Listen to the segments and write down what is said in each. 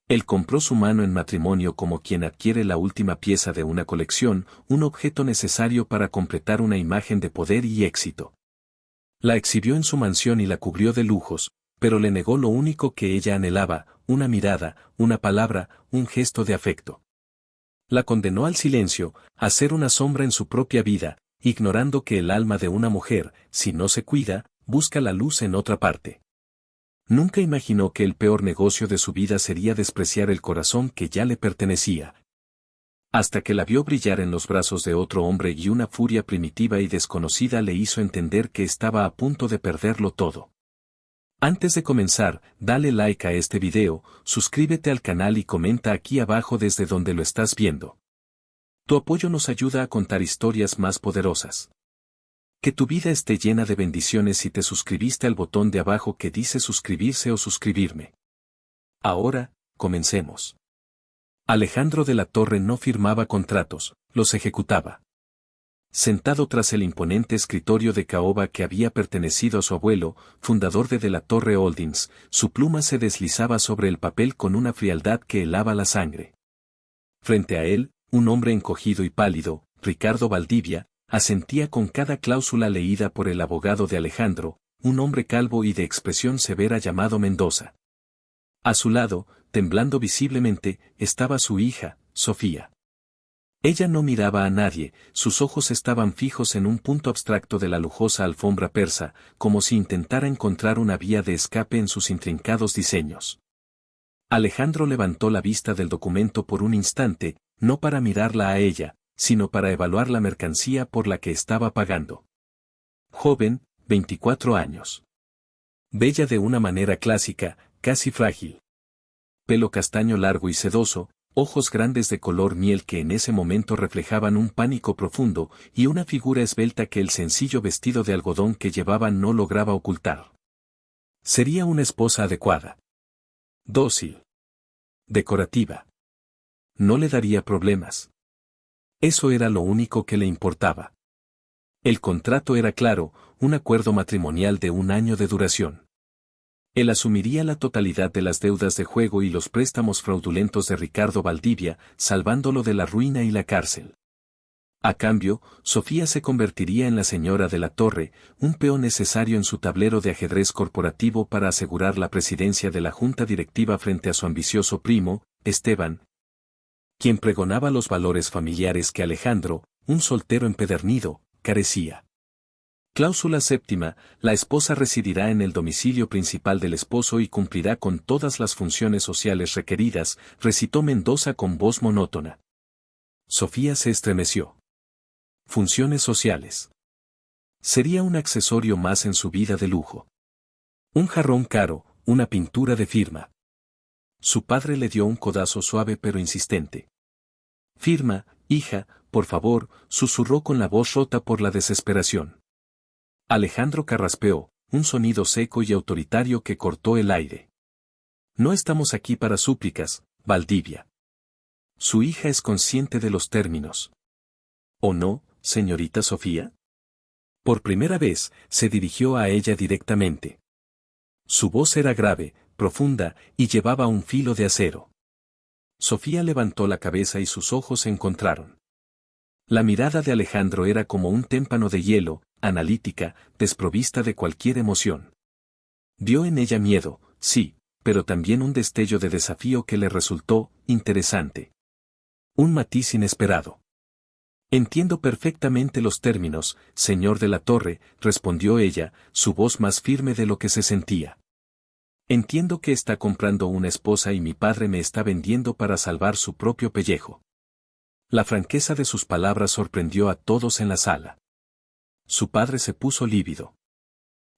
Él compró su mano en matrimonio como quien adquiere la última pieza de una colección, un objeto necesario para completar una imagen de poder y éxito. La exhibió en su mansión y la cubrió de lujos, pero le negó lo único que ella anhelaba, una mirada, una palabra, un gesto de afecto. La condenó al silencio, a ser una sombra en su propia vida, ignorando que el alma de una mujer, si no se cuida, busca la luz en otra parte. Nunca imaginó que el peor negocio de su vida sería despreciar el corazón que ya le pertenecía. Hasta que la vio brillar en los brazos de otro hombre y una furia primitiva y desconocida le hizo entender que estaba a punto de perderlo todo. Antes de comenzar, dale like a este video, suscríbete al canal y comenta aquí abajo desde donde lo estás viendo. Tu apoyo nos ayuda a contar historias más poderosas. Que tu vida esté llena de bendiciones si te suscribiste al botón de abajo que dice suscribirse o suscribirme. Ahora, comencemos. Alejandro de la Torre no firmaba contratos, los ejecutaba. Sentado tras el imponente escritorio de caoba que había pertenecido a su abuelo, fundador de la Torre Holdings, su pluma se deslizaba sobre el papel con una frialdad que helaba la sangre. Frente a él, un hombre encogido y pálido, Ricardo Valdivia, asentía con cada cláusula leída por el abogado de Alejandro, un hombre calvo y de expresión severa llamado Mendoza. A su lado, temblando visiblemente, estaba su hija, Sofía. Ella no miraba a nadie, sus ojos estaban fijos en un punto abstracto de la lujosa alfombra persa, como si intentara encontrar una vía de escape en sus intrincados diseños. Alejandro levantó la vista del documento por un instante, no para mirarla a ella, sino para evaluar la mercancía por la que estaba pagando. Joven, 24 años. Bella de una manera clásica, casi frágil. Pelo castaño largo y sedoso, ojos grandes de color miel que en ese momento reflejaban un pánico profundo, y una figura esbelta que el sencillo vestido de algodón que llevaba no lograba ocultar. Sería una esposa adecuada. Dócil. Decorativa. No le daría problemas. Eso era lo único que le importaba. El contrato era claro, un acuerdo matrimonial de 1 año de duración. Él asumiría la totalidad de las deudas de juego y los préstamos fraudulentos de Ricardo Valdivia, salvándolo de la ruina y la cárcel. A cambio, Sofía se convertiría en la señora de la Torre, un peón necesario en su tablero de ajedrez corporativo para asegurar la presidencia de la junta directiva frente a su ambicioso primo, Esteban, quien pregonaba los valores familiares que Alejandro, un soltero empedernido, carecía. Cláusula séptima, la esposa residirá en el domicilio principal del esposo y cumplirá con todas las funciones sociales requeridas, recitó Mendoza con voz monótona. Sofía se estremeció. Funciones sociales. Sería un accesorio más en su vida de lujo. Un jarrón caro, una pintura de firma. Su padre le dio un codazo suave pero insistente. Firma, hija, por favor, susurró con la voz rota por la desesperación. Alejandro carraspeó, un sonido seco y autoritario que cortó el aire. No estamos aquí para súplicas, Valdivia. Su hija es consciente de los términos. ¿O no, señorita Sofía? Por primera vez, se dirigió a ella directamente. Su voz era grave, profunda, y llevaba un filo de acero. Sofía levantó la cabeza y sus ojos se encontraron. La mirada de Alejandro era como un témpano de hielo, analítica, desprovista de cualquier emoción. Vio en ella miedo, sí, pero también un destello de desafío que le resultó interesante. Un matiz inesperado. Entiendo perfectamente los términos, señor de la Torre, respondió ella, su voz más firme de lo que se sentía. Entiendo que está comprando una esposa y mi padre me está vendiendo para salvar su propio pellejo. La franqueza de sus palabras sorprendió a todos en la sala. Su padre se puso lívido.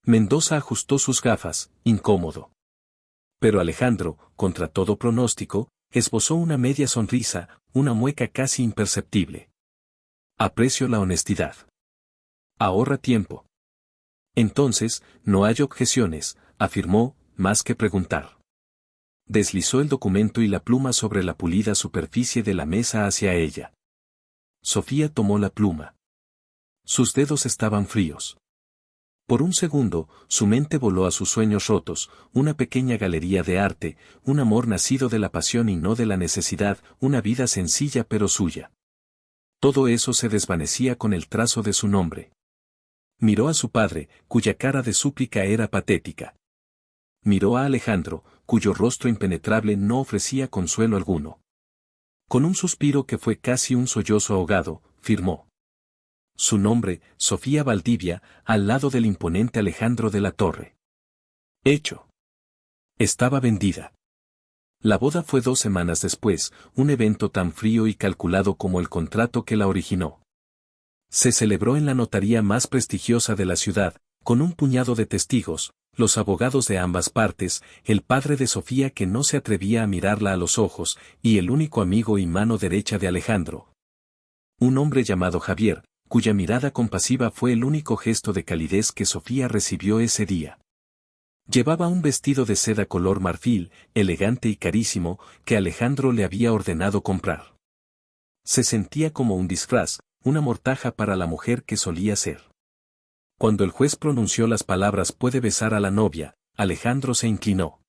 Mendoza ajustó sus gafas, incómodo. Pero Alejandro, contra todo pronóstico, esbozó una media sonrisa, una mueca casi imperceptible. Aprecio la honestidad. Ahorra tiempo. Entonces, no hay objeciones, afirmó, más que preguntar. Deslizó el documento y la pluma sobre la pulida superficie de la mesa hacia ella. Sofía tomó la pluma. Sus dedos estaban fríos. Por un segundo, su mente voló a sus sueños rotos, una pequeña galería de arte, un amor nacido de la pasión y no de la necesidad, una vida sencilla pero suya. Todo eso se desvanecía con el trazo de su nombre. Miró a su padre, cuya cara de súplica era patética. Miró a Alejandro, cuyo rostro impenetrable no ofrecía consuelo alguno. Con un suspiro que fue casi un sollozo ahogado, firmó su nombre, Sofía Valdivia, al lado del imponente Alejandro de la Torre. Hecho. Estaba vendida. La boda fue 2 semanas después, un evento tan frío y calculado como el contrato que la originó. Se celebró en la notaría más prestigiosa de la ciudad, con un puñado de testigos, los abogados de ambas partes, el padre de Sofía que no se atrevía a mirarla a los ojos, y el único amigo y mano derecha de Alejandro. Un hombre llamado Javier, cuya mirada compasiva fue el único gesto de calidez que Sofía recibió ese día. Llevaba un vestido de seda color marfil, elegante y carísimo, que Alejandro le había ordenado comprar. Se sentía como un disfraz, una mortaja para la mujer que solía ser. Cuando el juez pronunció las palabras «puede besar a la novia», Alejandro se inclinó.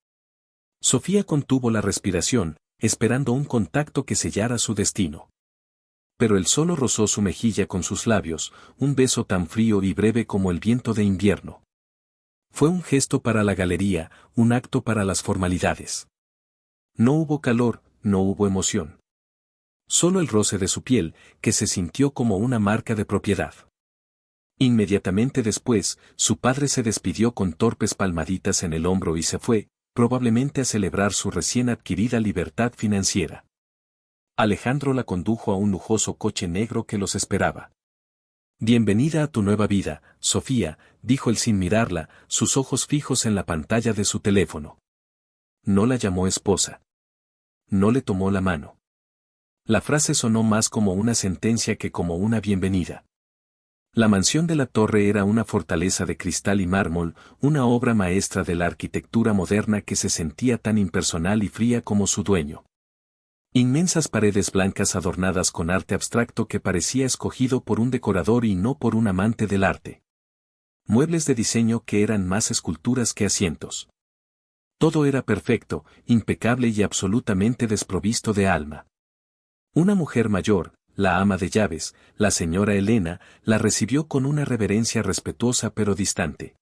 Sofía contuvo la respiración, esperando un contacto que sellara su destino. Pero él solo rozó su mejilla con sus labios, un beso tan frío y breve como el viento de invierno. Fue un gesto para la galería, un acto para las formalidades. No hubo calor, no hubo emoción. Solo el roce de su piel, que se sintió como una marca de propiedad. Inmediatamente después, su padre se despidió con torpes palmaditas en el hombro y se fue, probablemente a celebrar su recién adquirida libertad financiera. Alejandro la condujo a un lujoso coche negro que los esperaba. «Bienvenida a tu nueva vida, Sofía», dijo él sin mirarla, sus ojos fijos en la pantalla de su teléfono. No la llamó esposa. No le tomó la mano. La frase sonó más como una sentencia que como una bienvenida. La mansión de la Torre era una fortaleza de cristal y mármol, una obra maestra de la arquitectura moderna que se sentía tan impersonal y fría como su dueño. Inmensas paredes blancas adornadas con arte abstracto que parecía escogido por un decorador y no por un amante del arte. Muebles de diseño que eran más esculturas que asientos. Todo era perfecto, impecable y absolutamente desprovisto de alma. Una mujer mayor, la ama de llaves, la señora Elena, la recibió con una reverencia respetuosa pero distante.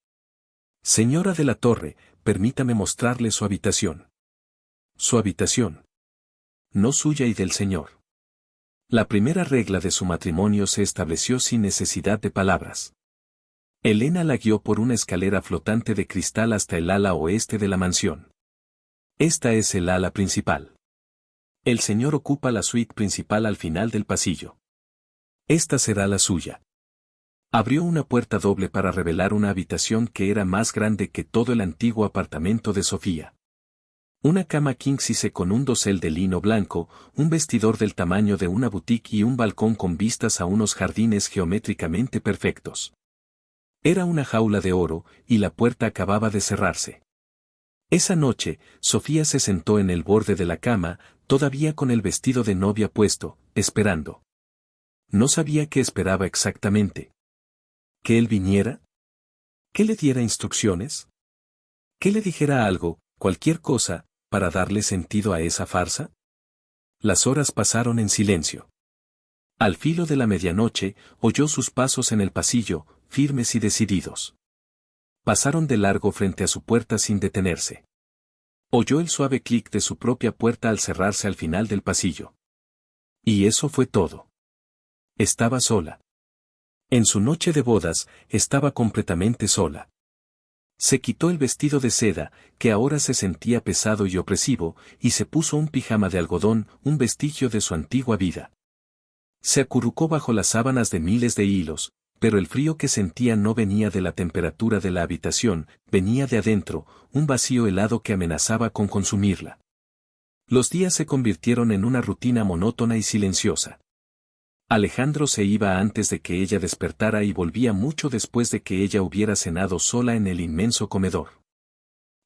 «Señora de la Torre, permítame mostrarle su habitación». Su habitación. No suya y del señor. La primera regla de su matrimonio se estableció sin necesidad de palabras. Elena la guió por una escalera flotante de cristal hasta el ala oeste de la mansión. Esta es el ala principal. El señor ocupa la suite principal al final del pasillo. Esta será la suya. Abrió una puerta doble para revelar una habitación que era más grande que todo el antiguo apartamento de Sofía. Una cama king size con un dosel de lino blanco, un vestidor del tamaño de una boutique y un balcón con vistas a unos jardines geométricamente perfectos. Era una jaula de oro, y la puerta acababa de cerrarse. Esa noche, Sofía se sentó en el borde de la cama, todavía con el vestido de novia puesto, esperando. No sabía qué esperaba exactamente. ¿Que él viniera? ¿Que le diera instrucciones? ¿Que le dijera algo, cualquier cosa, para darle sentido a esa farsa? Las horas pasaron en silencio. Al filo de la medianoche, oyó sus pasos en el pasillo, firmes y decididos. Pasaron de largo frente a su puerta sin detenerse. Oyó el suave clic de su propia puerta al cerrarse al final del pasillo. Y eso fue todo. Estaba sola. En su noche de bodas, estaba completamente sola. Se quitó el vestido de seda, que ahora se sentía pesado y opresivo, y se puso un pijama de algodón, un vestigio de su antigua vida. Se acurrucó bajo las sábanas de miles de hilos, pero el frío que sentía no venía de la temperatura de la habitación, venía de adentro, un vacío helado que amenazaba con consumirla. Los días se convirtieron en una rutina monótona y silenciosa. Alejandro se iba antes de que ella despertara y volvía mucho después de que ella hubiera cenado sola en el inmenso comedor.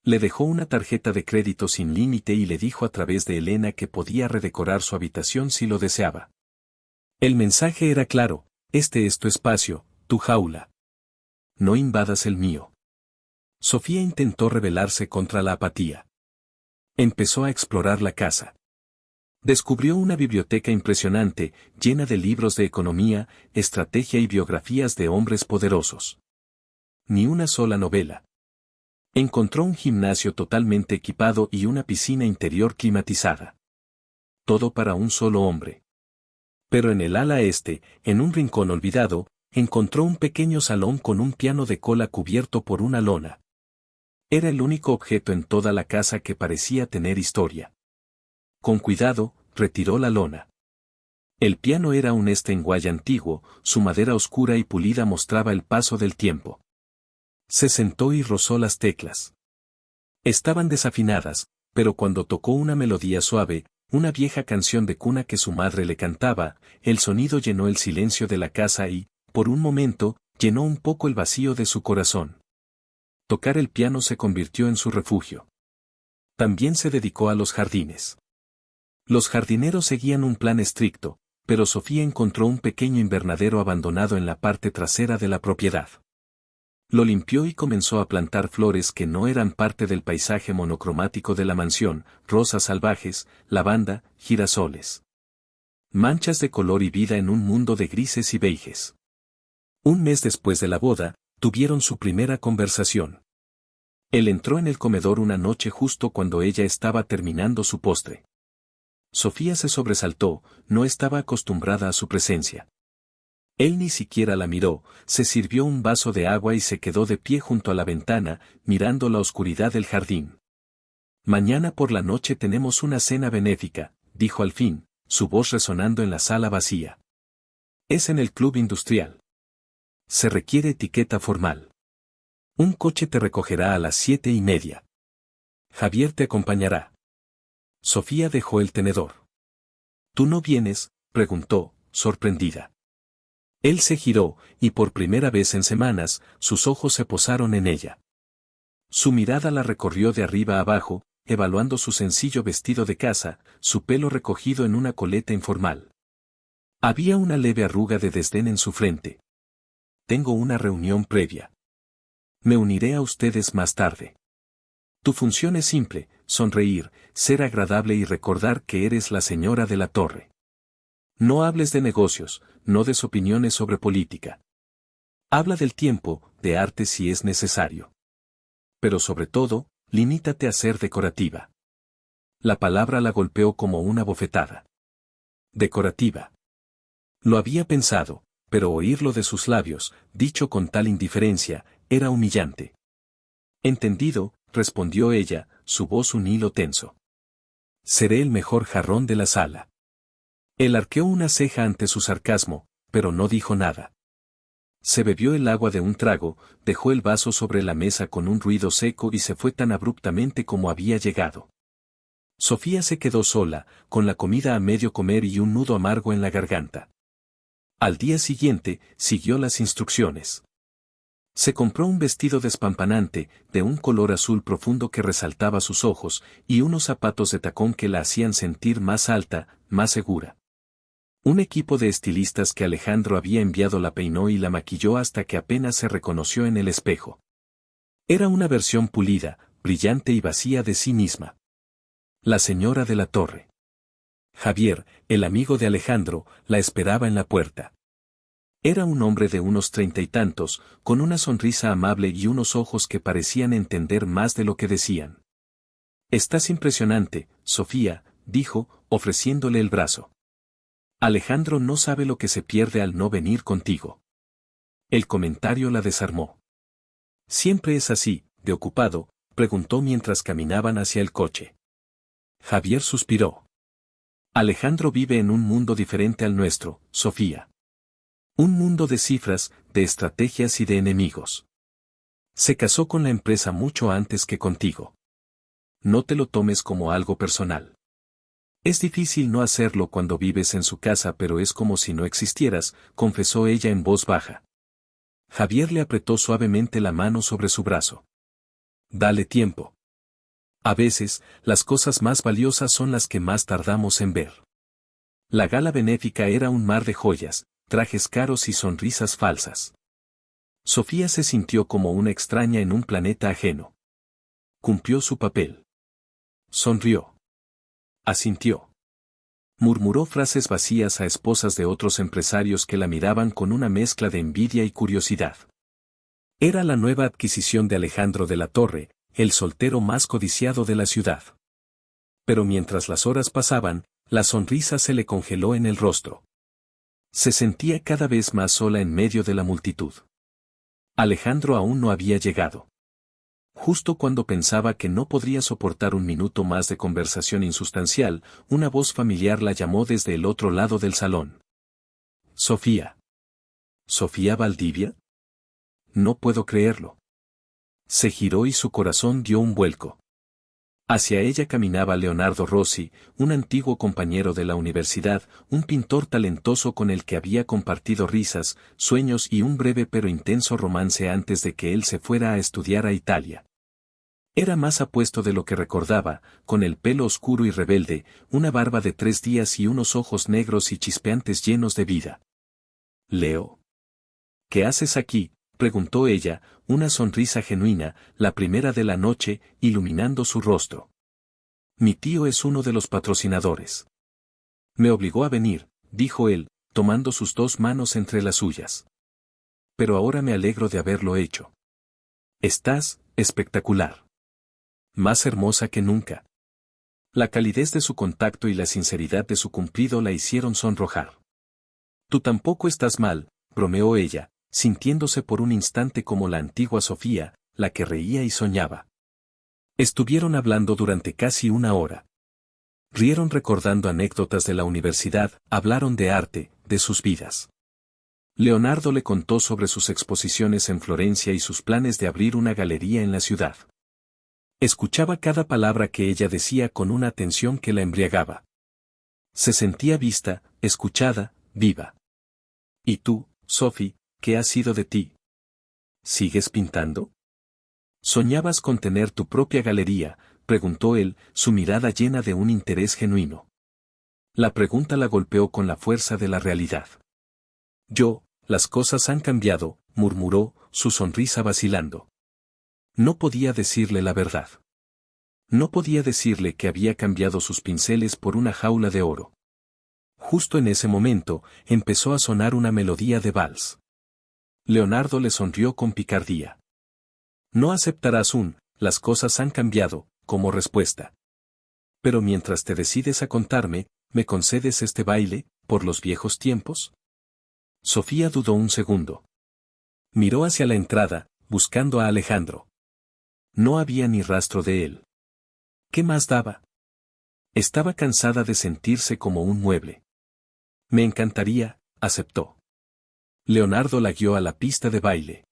Le dejó una tarjeta de crédito sin límite y le dijo a través de Elena que podía redecorar su habitación si lo deseaba. El mensaje era claro: este es tu espacio, tu jaula. No invadas el mío. Sofía intentó rebelarse contra la apatía. Empezó a explorar la casa. Descubrió una biblioteca impresionante, llena de libros de economía, estrategia y biografías de hombres poderosos. Ni una sola novela. Encontró un gimnasio totalmente equipado y una piscina interior climatizada. Todo para un solo hombre. Pero en el ala este, en un rincón olvidado, encontró un pequeño salón con un piano de cola cubierto por una lona. Era el único objeto en toda la casa que parecía tener historia. Con cuidado, retiró la lona. El piano era un Steinway antiguo, su madera oscura y pulida mostraba el paso del tiempo. Se sentó y rozó las teclas. Estaban desafinadas, pero cuando tocó una melodía suave, una vieja canción de cuna que su madre le cantaba, el sonido llenó el silencio de la casa y, por un momento, llenó un poco el vacío de su corazón. Tocar el piano se convirtió en su refugio. También se dedicó a los jardines. Los jardineros seguían un plan estricto, pero Sofía encontró un pequeño invernadero abandonado en la parte trasera de la propiedad. Lo limpió y comenzó a plantar flores que no eran parte del paisaje monocromático de la mansión, rosas salvajes, lavanda, girasoles. Manchas de color y vida en un mundo de grises y beiges. Un mes después de la boda, tuvieron su primera conversación. Él entró en el comedor una noche justo cuando ella estaba terminando su postre. Sofía se sobresaltó, no estaba acostumbrada a su presencia. Él ni siquiera la miró, se sirvió un vaso de agua y se quedó de pie junto a la ventana, mirando la oscuridad del jardín. Mañana por la noche tenemos una cena benéfica, dijo al fin, su voz resonando en la sala vacía. Es en el club industrial. Se requiere etiqueta formal. Un coche te recogerá a las 7:30. Javier te acompañará. Sofía dejó el tenedor. ¿Tú no vienes?, preguntó, sorprendida. Él se giró, y por primera vez en semanas, sus ojos se posaron en ella. Su mirada la recorrió de arriba a abajo, evaluando su sencillo vestido de casa, su pelo recogido en una coleta informal. Había una leve arruga de desdén en su frente. Tengo una reunión previa. Me uniré a ustedes más tarde. Tu función es simple, sonreír, ser agradable y recordar que eres la señora de la torre. No hables de negocios, no des opiniones sobre política. Habla del tiempo, de arte si es necesario. Pero sobre todo, limítate a ser decorativa. La palabra la golpeó como una bofetada. Decorativa. Lo había pensado, pero oírlo de sus labios, dicho con tal indiferencia, era humillante. Entendido, respondió ella, su voz un hilo tenso. Seré el mejor jarrón de la sala. Él arqueó una ceja ante su sarcasmo, pero no dijo nada. Se bebió el agua de un trago, dejó el vaso sobre la mesa con un ruido seco y se fue tan abruptamente como había llegado. Sofía se quedó sola, con la comida a medio comer y un nudo amargo en la garganta. Al día siguiente, siguió las instrucciones. Se compró un vestido despampanante, de un color azul profundo que resaltaba sus ojos, y unos zapatos de tacón que la hacían sentir más alta, más segura. Un equipo de estilistas que Alejandro había enviado la peinó y la maquilló hasta que apenas se reconoció en el espejo. Era una versión pulida, brillante y vacía de sí misma. La señora de la torre. Javier, el amigo de Alejandro, la esperaba en la puerta. Era un hombre de unos 30 y tantos, con una sonrisa amable y unos ojos que parecían entender más de lo que decían. Estás impresionante, Sofía, dijo, ofreciéndole el brazo. Alejandro no sabe lo que se pierde al no venir contigo. El comentario la desarmó. Siempre es así, de ocupado, preguntó mientras caminaban hacia el coche. Javier suspiró. Alejandro vive en un mundo diferente al nuestro, Sofía. Un mundo de cifras, de estrategias y de enemigos. Se casó con la empresa mucho antes que contigo. No te lo tomes como algo personal. Es difícil no hacerlo cuando vives en su casa, pero es como si no existieras, confesó ella en voz baja. Javier le apretó suavemente la mano sobre su brazo. Dale tiempo. A veces, las cosas más valiosas son las que más tardamos en ver. La gala benéfica era un mar de joyas, trajes caros y sonrisas falsas. Sofía se sintió como una extraña en un planeta ajeno. Cumplió su papel. Sonrió. Asintió. Murmuró frases vacías a esposas de otros empresarios que la miraban con una mezcla de envidia y curiosidad. Era la nueva adquisición de Alejandro de la Torre, el soltero más codiciado de la ciudad. Pero mientras las horas pasaban, la sonrisa se le congeló en el rostro. Se sentía cada vez más sola en medio de la multitud. Alejandro aún no había llegado. Justo cuando pensaba que no podría soportar un minuto más de conversación insustancial, una voz familiar la llamó desde el otro lado del salón. Sofía. ¿Sofía Valdivia? No puedo creerlo. Se giró y su corazón dio un vuelco. Hacia ella caminaba Leonardo Rossi, un antiguo compañero de la universidad, un pintor talentoso con el que había compartido risas, sueños y un breve pero intenso romance antes de que él se fuera a estudiar a Italia. Era más apuesto de lo que recordaba, con el pelo oscuro y rebelde, una barba de 3 días y unos ojos negros y chispeantes llenos de vida. Leo. ¿Qué haces aquí?, preguntó ella, una sonrisa genuina, la primera de la noche, iluminando su rostro. Mi tío es uno de los patrocinadores. Me obligó a venir, dijo él, tomando sus 2 manos entre las suyas. Pero ahora me alegro de haberlo hecho. Estás espectacular. Más hermosa que nunca. La calidez de su contacto y la sinceridad de su cumplido la hicieron sonrojar. Tú tampoco estás mal, bromeó ella, sintiéndose por un instante como la antigua Sofía, la que reía y soñaba. Estuvieron hablando durante casi 1 hora. Rieron recordando anécdotas de la universidad, hablaron de arte, de sus vidas. Leonardo le contó sobre sus exposiciones en Florencia y sus planes de abrir una galería en la ciudad. Escuchaba cada palabra que ella decía con una atención que la embriagaba. Se sentía vista, escuchada, viva. ¿Y tú, Sophie, qué ha sido de ti? ¿Sigues pintando? ¿Soñabas con tener tu propia galería?, preguntó él, su mirada llena de un interés genuino. La pregunta la golpeó con la fuerza de la realidad. Las cosas han cambiado, murmuró, su sonrisa vacilando. No podía decirle la verdad. No podía decirle que había cambiado sus pinceles por una jaula de oro. Justo en ese momento, empezó a sonar una melodía de vals. Leonardo le sonrió con picardía. No aceptarás las cosas han cambiado, como respuesta. Pero mientras te decides a contarme, ¿me concedes este baile, por los viejos tiempos? Sofía dudó un segundo. Miró hacia la entrada, buscando a Alejandro. No había ni rastro de él. ¿Qué más daba? Estaba cansada de sentirse como un mueble. Me encantaría, aceptó. Leonardo la guió a la pista de baile.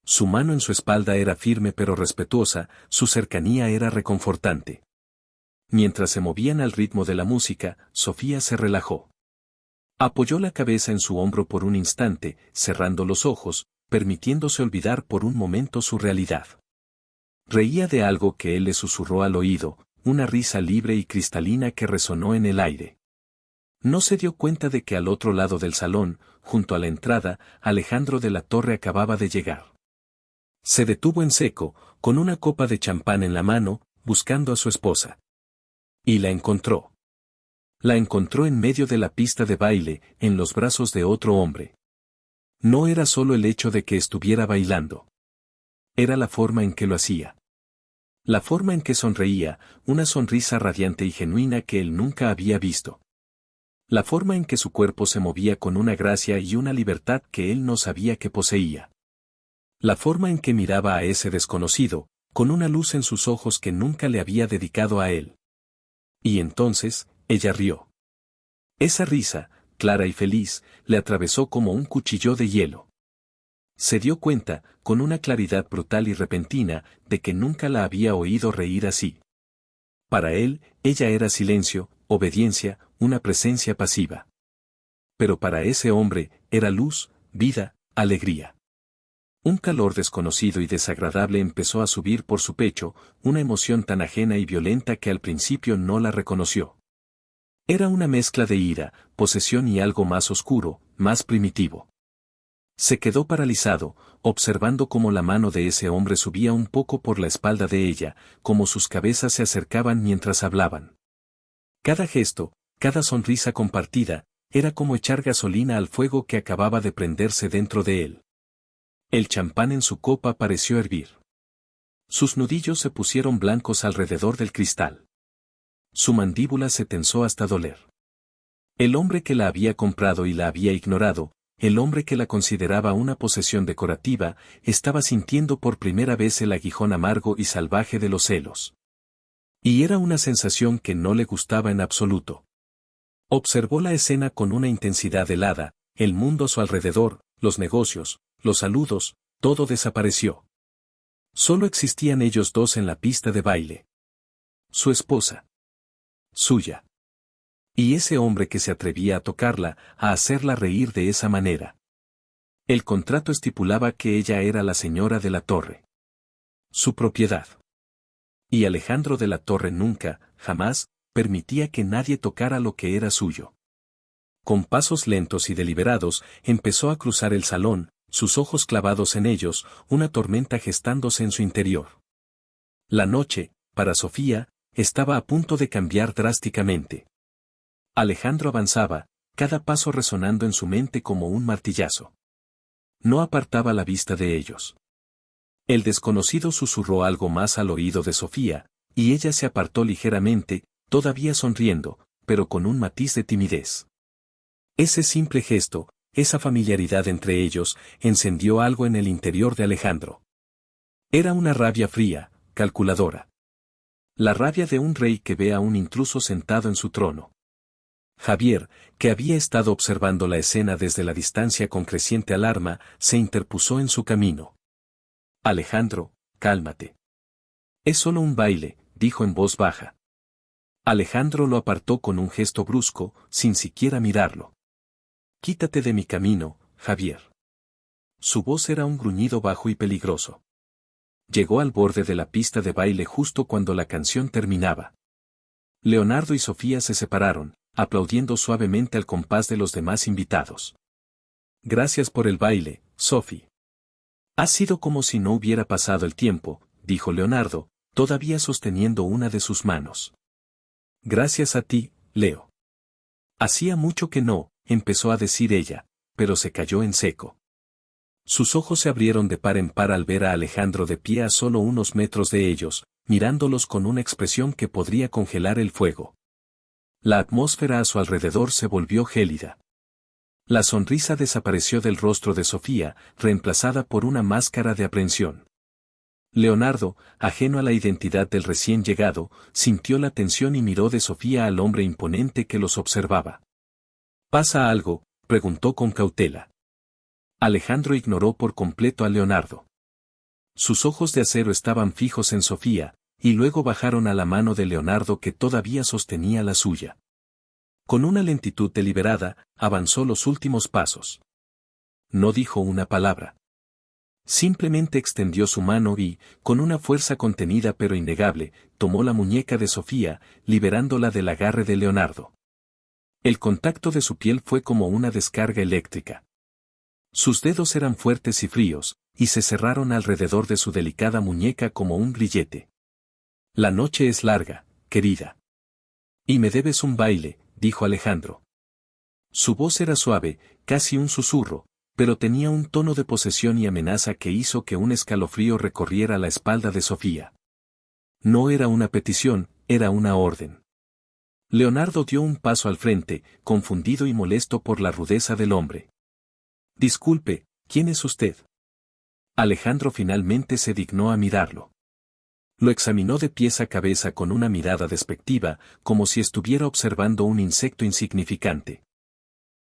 Su mano en su espalda era firme pero respetuosa, su cercanía era reconfortante. Mientras se movían al ritmo de la música, Sofía se relajó. Apoyó la cabeza en su hombro por un instante, cerrando los ojos, permitiéndose olvidar por un momento su realidad. Reía de algo que él le susurró al oído, una risa libre y cristalina que resonó en el aire. No se dio cuenta de que al otro lado del salón, junto a la entrada, Alejandro de la Torre acababa de llegar. Se detuvo en seco, con una copa de champán en la mano, buscando a su esposa. Y la encontró. La encontró en medio de la pista de baile, en los brazos de otro hombre. No era solo el hecho de que estuviera bailando. Era la forma en que lo hacía. La forma en que sonreía, una sonrisa radiante y genuina que él nunca había visto. La forma en que su cuerpo se movía con una gracia y una libertad que él no sabía que poseía. La forma en que miraba a ese desconocido, con una luz en sus ojos que nunca le había dedicado a él. Y entonces, ella rió. Esa risa, clara y feliz, le atravesó como un cuchillo de hielo. Se dio cuenta, con una claridad brutal y repentina, de que nunca la había oído reír así. Para él, ella era silencio, obediencia, una presencia pasiva. Pero para ese hombre, era luz, vida, alegría. Un calor desconocido y desagradable empezó a subir por su pecho, una emoción tan ajena y violenta que al principio no la reconoció. Era una mezcla de ira, posesión y algo más oscuro, más primitivo. Se quedó paralizado, observando cómo la mano de ese hombre subía un poco por la espalda de ella, cómo sus cabezas se acercaban mientras hablaban. Cada gesto, cada sonrisa compartida, era como echar gasolina al fuego que acababa de prenderse dentro de él. El champán en su copa pareció hervir. Sus nudillos se pusieron blancos alrededor del cristal. Su mandíbula se tensó hasta doler. El hombre que la había comprado y la había ignorado, el hombre que la consideraba una posesión decorativa, estaba sintiendo por primera vez el aguijón amargo y salvaje de los celos. Y era una sensación que no le gustaba en absoluto. Observó la escena con una intensidad helada, el mundo a su alrededor, los negocios, los saludos, todo desapareció. Solo existían ellos dos en la pista de baile. Su esposa. Suya. Y ese hombre que se atrevía a tocarla, a hacerla reír de esa manera. El contrato estipulaba que ella era la señora de la Torre. Su propiedad. Y Alejandro de la Torre nunca, jamás, permitía que nadie tocara lo que era suyo. Con pasos lentos y deliberados, empezó a cruzar el salón, sus ojos clavados en ellos, una tormenta gestándose en su interior. La noche, para Sofía, estaba a punto de cambiar drásticamente. Alejandro avanzaba, cada paso resonando en su mente como un martillazo. No apartaba la vista de ellos. El desconocido susurró algo más al oído de Sofía, y ella se apartó ligeramente, todavía sonriendo, pero con un matiz de timidez. Ese simple gesto, esa familiaridad entre ellos, encendió algo en el interior de Alejandro. Era una rabia fría, calculadora. La rabia de un rey que ve a un intruso sentado en su trono. Javier, que había estado observando la escena desde la distancia con creciente alarma, se interpuso en su camino. Alejandro, cálmate. Es solo un baile, dijo en voz baja. Alejandro lo apartó con un gesto brusco, sin siquiera mirarlo. Quítate de mi camino, Javier. Su voz era un gruñido bajo y peligroso. Llegó al borde de la pista de baile justo cuando la canción terminaba. Leonardo y Sofía se separaron, aplaudiendo suavemente al compás de los demás invitados. Gracias por el baile, Sophie. Ha sido como si no hubiera pasado el tiempo, dijo Leonardo, todavía sosteniendo una de sus manos. Gracias a ti, Leo. Hacía mucho que no, empezó a decir ella, pero se cayó en seco. Sus ojos se abrieron de par en par al ver a Alejandro de pie a solo unos metros de ellos, mirándolos con una expresión que podría congelar el fuego. La atmósfera a su alrededor se volvió gélida. La sonrisa desapareció del rostro de Sofía, reemplazada por una máscara de aprensión. Leonardo, ajeno a la identidad del recién llegado, sintió la tensión y miró de Sofía al hombre imponente que los observaba. ¿Pasa algo?, preguntó con cautela. Alejandro ignoró por completo a Leonardo. Sus ojos de acero estaban fijos en Sofía, y luego bajaron a la mano de Leonardo que todavía sostenía la suya. Con una lentitud deliberada, avanzó los últimos pasos. No dijo una palabra. Simplemente extendió su mano y, con una fuerza contenida pero innegable, tomó la muñeca de Sofía, liberándola del agarre de Leonardo. El contacto de su piel fue como una descarga eléctrica. Sus dedos eran fuertes y fríos, y se cerraron alrededor de su delicada muñeca como un grillete. La noche es larga, querida. Y me debes un baile, dijo Alejandro. Su voz era suave, casi un susurro, pero tenía un tono de posesión y amenaza que hizo que un escalofrío recorriera la espalda de Sofía. No era una petición, era una orden. Leonardo dio un paso al frente, confundido y molesto por la rudeza del hombre. Disculpe, ¿quién es usted? Alejandro finalmente se dignó a mirarlo. Lo examinó de pies a cabeza con una mirada despectiva, como si estuviera observando un insecto insignificante.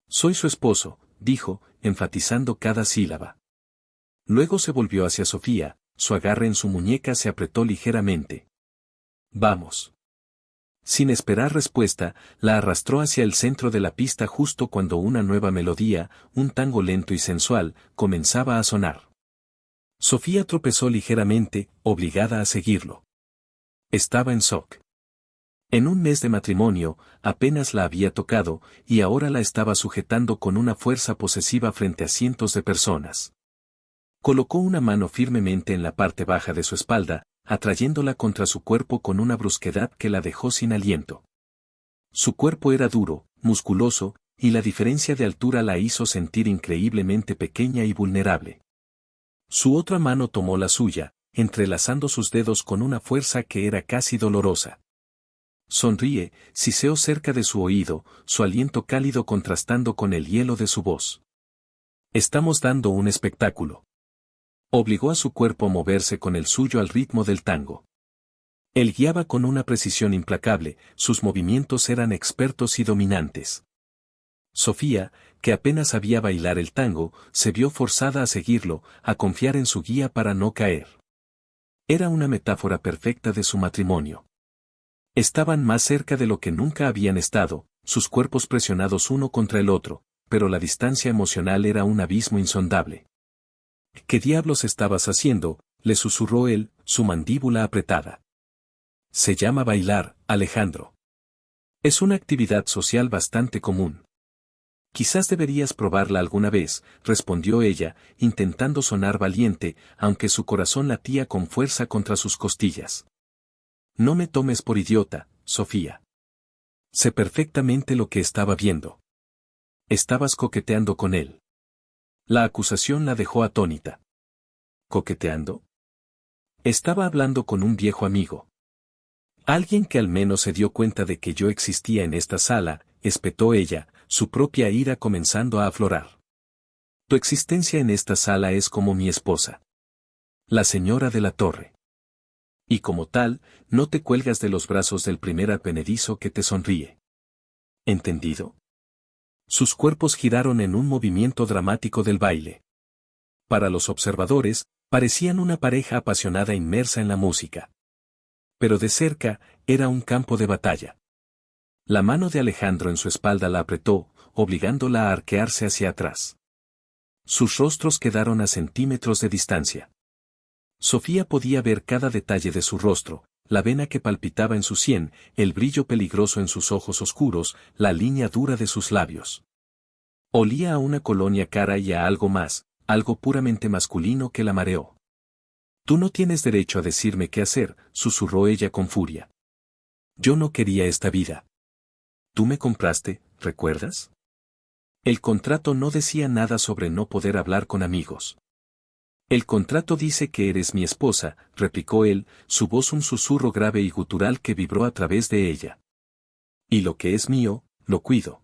Soy su esposo, dijo, enfatizando cada sílaba. Luego se volvió hacia Sofía, su agarre en su muñeca se apretó ligeramente. Vamos. Sin esperar respuesta, la arrastró hacia el centro de la pista justo cuando una nueva melodía, un tango lento y sensual, comenzaba a sonar. Sofía tropezó ligeramente, obligada a seguirlo. Estaba en shock. En un mes de matrimonio, apenas la había tocado, y ahora la estaba sujetando con una fuerza posesiva frente a cientos de personas. Colocó una mano firmemente en la parte baja de su espalda, atrayéndola contra su cuerpo con una brusquedad que la dejó sin aliento. Su cuerpo era duro, musculoso, y la diferencia de altura la hizo sentir increíblemente pequeña y vulnerable. Su otra mano tomó la suya, entrelazando sus dedos con una fuerza que era casi dolorosa. Sonríe, siseó cerca de su oído, su aliento cálido contrastando con el hielo de su voz. Estamos dando un espectáculo. Obligó a su cuerpo a moverse con el suyo al ritmo del tango. Él guiaba con una precisión implacable, sus movimientos eran expertos y dominantes. Sofía, que apenas sabía bailar el tango, se vio forzada a seguirlo, a confiar en su guía para no caer. Era una metáfora perfecta de su matrimonio. Estaban más cerca de lo que nunca habían estado, sus cuerpos presionados uno contra el otro, pero la distancia emocional era un abismo insondable. ¿Qué diablos estabas haciendo?, le susurró él, su mandíbula apretada. Se llama bailar, Alejandro. Es una actividad social bastante común. Quizás deberías probarla alguna vez, respondió ella, intentando sonar valiente, aunque su corazón latía con fuerza contra sus costillas. No me tomes por idiota, Sofía. Sé perfectamente lo que estaba viendo. Estabas coqueteando con él. La acusación la dejó atónita. ¿Coqueteando? Estaba hablando con un viejo amigo. Alguien que al menos se dio cuenta de que yo existía en esta sala, espetó ella, su propia ira comenzando a aflorar. Tu existencia en esta sala es como mi esposa. La señora de la torre. Y como tal, no te cuelgas de los brazos del primer advenedizo que te sonríe. ¿Entendido? Sus cuerpos giraron en un movimiento dramático del baile. Para los observadores, parecían una pareja apasionada inmersa en la música. Pero de cerca, era un campo de batalla. La mano de Alejandro en su espalda la apretó, obligándola a arquearse hacia atrás. Sus rostros quedaron a centímetros de distancia. Sofía podía ver cada detalle de su rostro, la vena que palpitaba en su sien, el brillo peligroso en sus ojos oscuros, la línea dura de sus labios. Olía a una colonia cara y a algo más, algo puramente masculino que la mareó. Tú no tienes derecho a decirme qué hacer, susurró ella con furia. Yo no quería esta vida. Tú me compraste, ¿recuerdas? El contrato no decía nada sobre no poder hablar con amigos. El contrato dice que eres mi esposa, replicó él, su voz un susurro grave y gutural que vibró a través de ella. Y lo que es mío, lo cuido.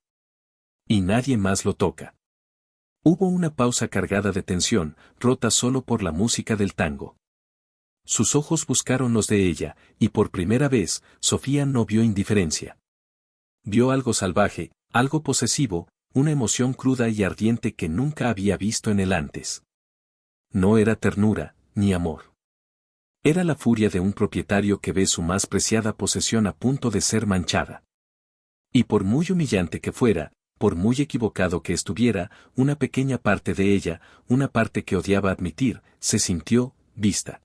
Y nadie más lo toca. Hubo una pausa cargada de tensión, rota solo por la música del tango. Sus ojos buscaron los de ella, y por primera vez, Sofía no vio indiferencia. Vio algo salvaje, algo posesivo, una emoción cruda y ardiente que nunca había visto en él antes. No era ternura, ni amor. Era la furia de un propietario que ve su más preciada posesión a punto de ser manchada. Y por muy humillante que fuera, por muy equivocado que estuviera, una pequeña parte de ella, una parte que odiaba admitir, se sintió vista.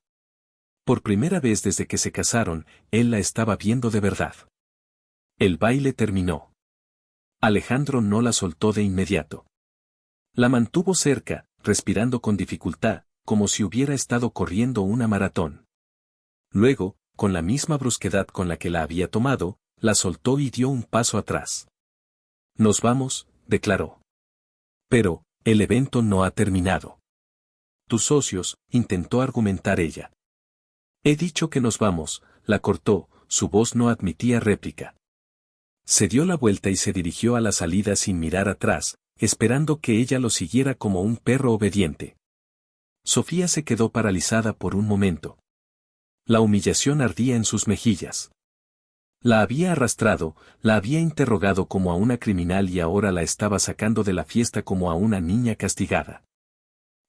Por primera vez desde que se casaron, él la estaba viendo de verdad. El baile terminó. Alejandro no la soltó de inmediato. La mantuvo cerca, respirando con dificultad, como si hubiera estado corriendo una maratón. Luego, con la misma brusquedad con la que la había tomado, la soltó y dio un paso atrás. Nos vamos, declaró. Pero, el evento no ha terminado. Tus socios, intentó argumentar ella. He dicho que nos vamos, la cortó, su voz no admitía réplica. Se dio la vuelta y se dirigió a la salida sin mirar atrás, esperando que ella lo siguiera como un perro obediente. Sofía se quedó paralizada por un momento. La humillación ardía en sus mejillas. La había arrastrado, la había interrogado como a una criminal y ahora la estaba sacando de la fiesta como a una niña castigada.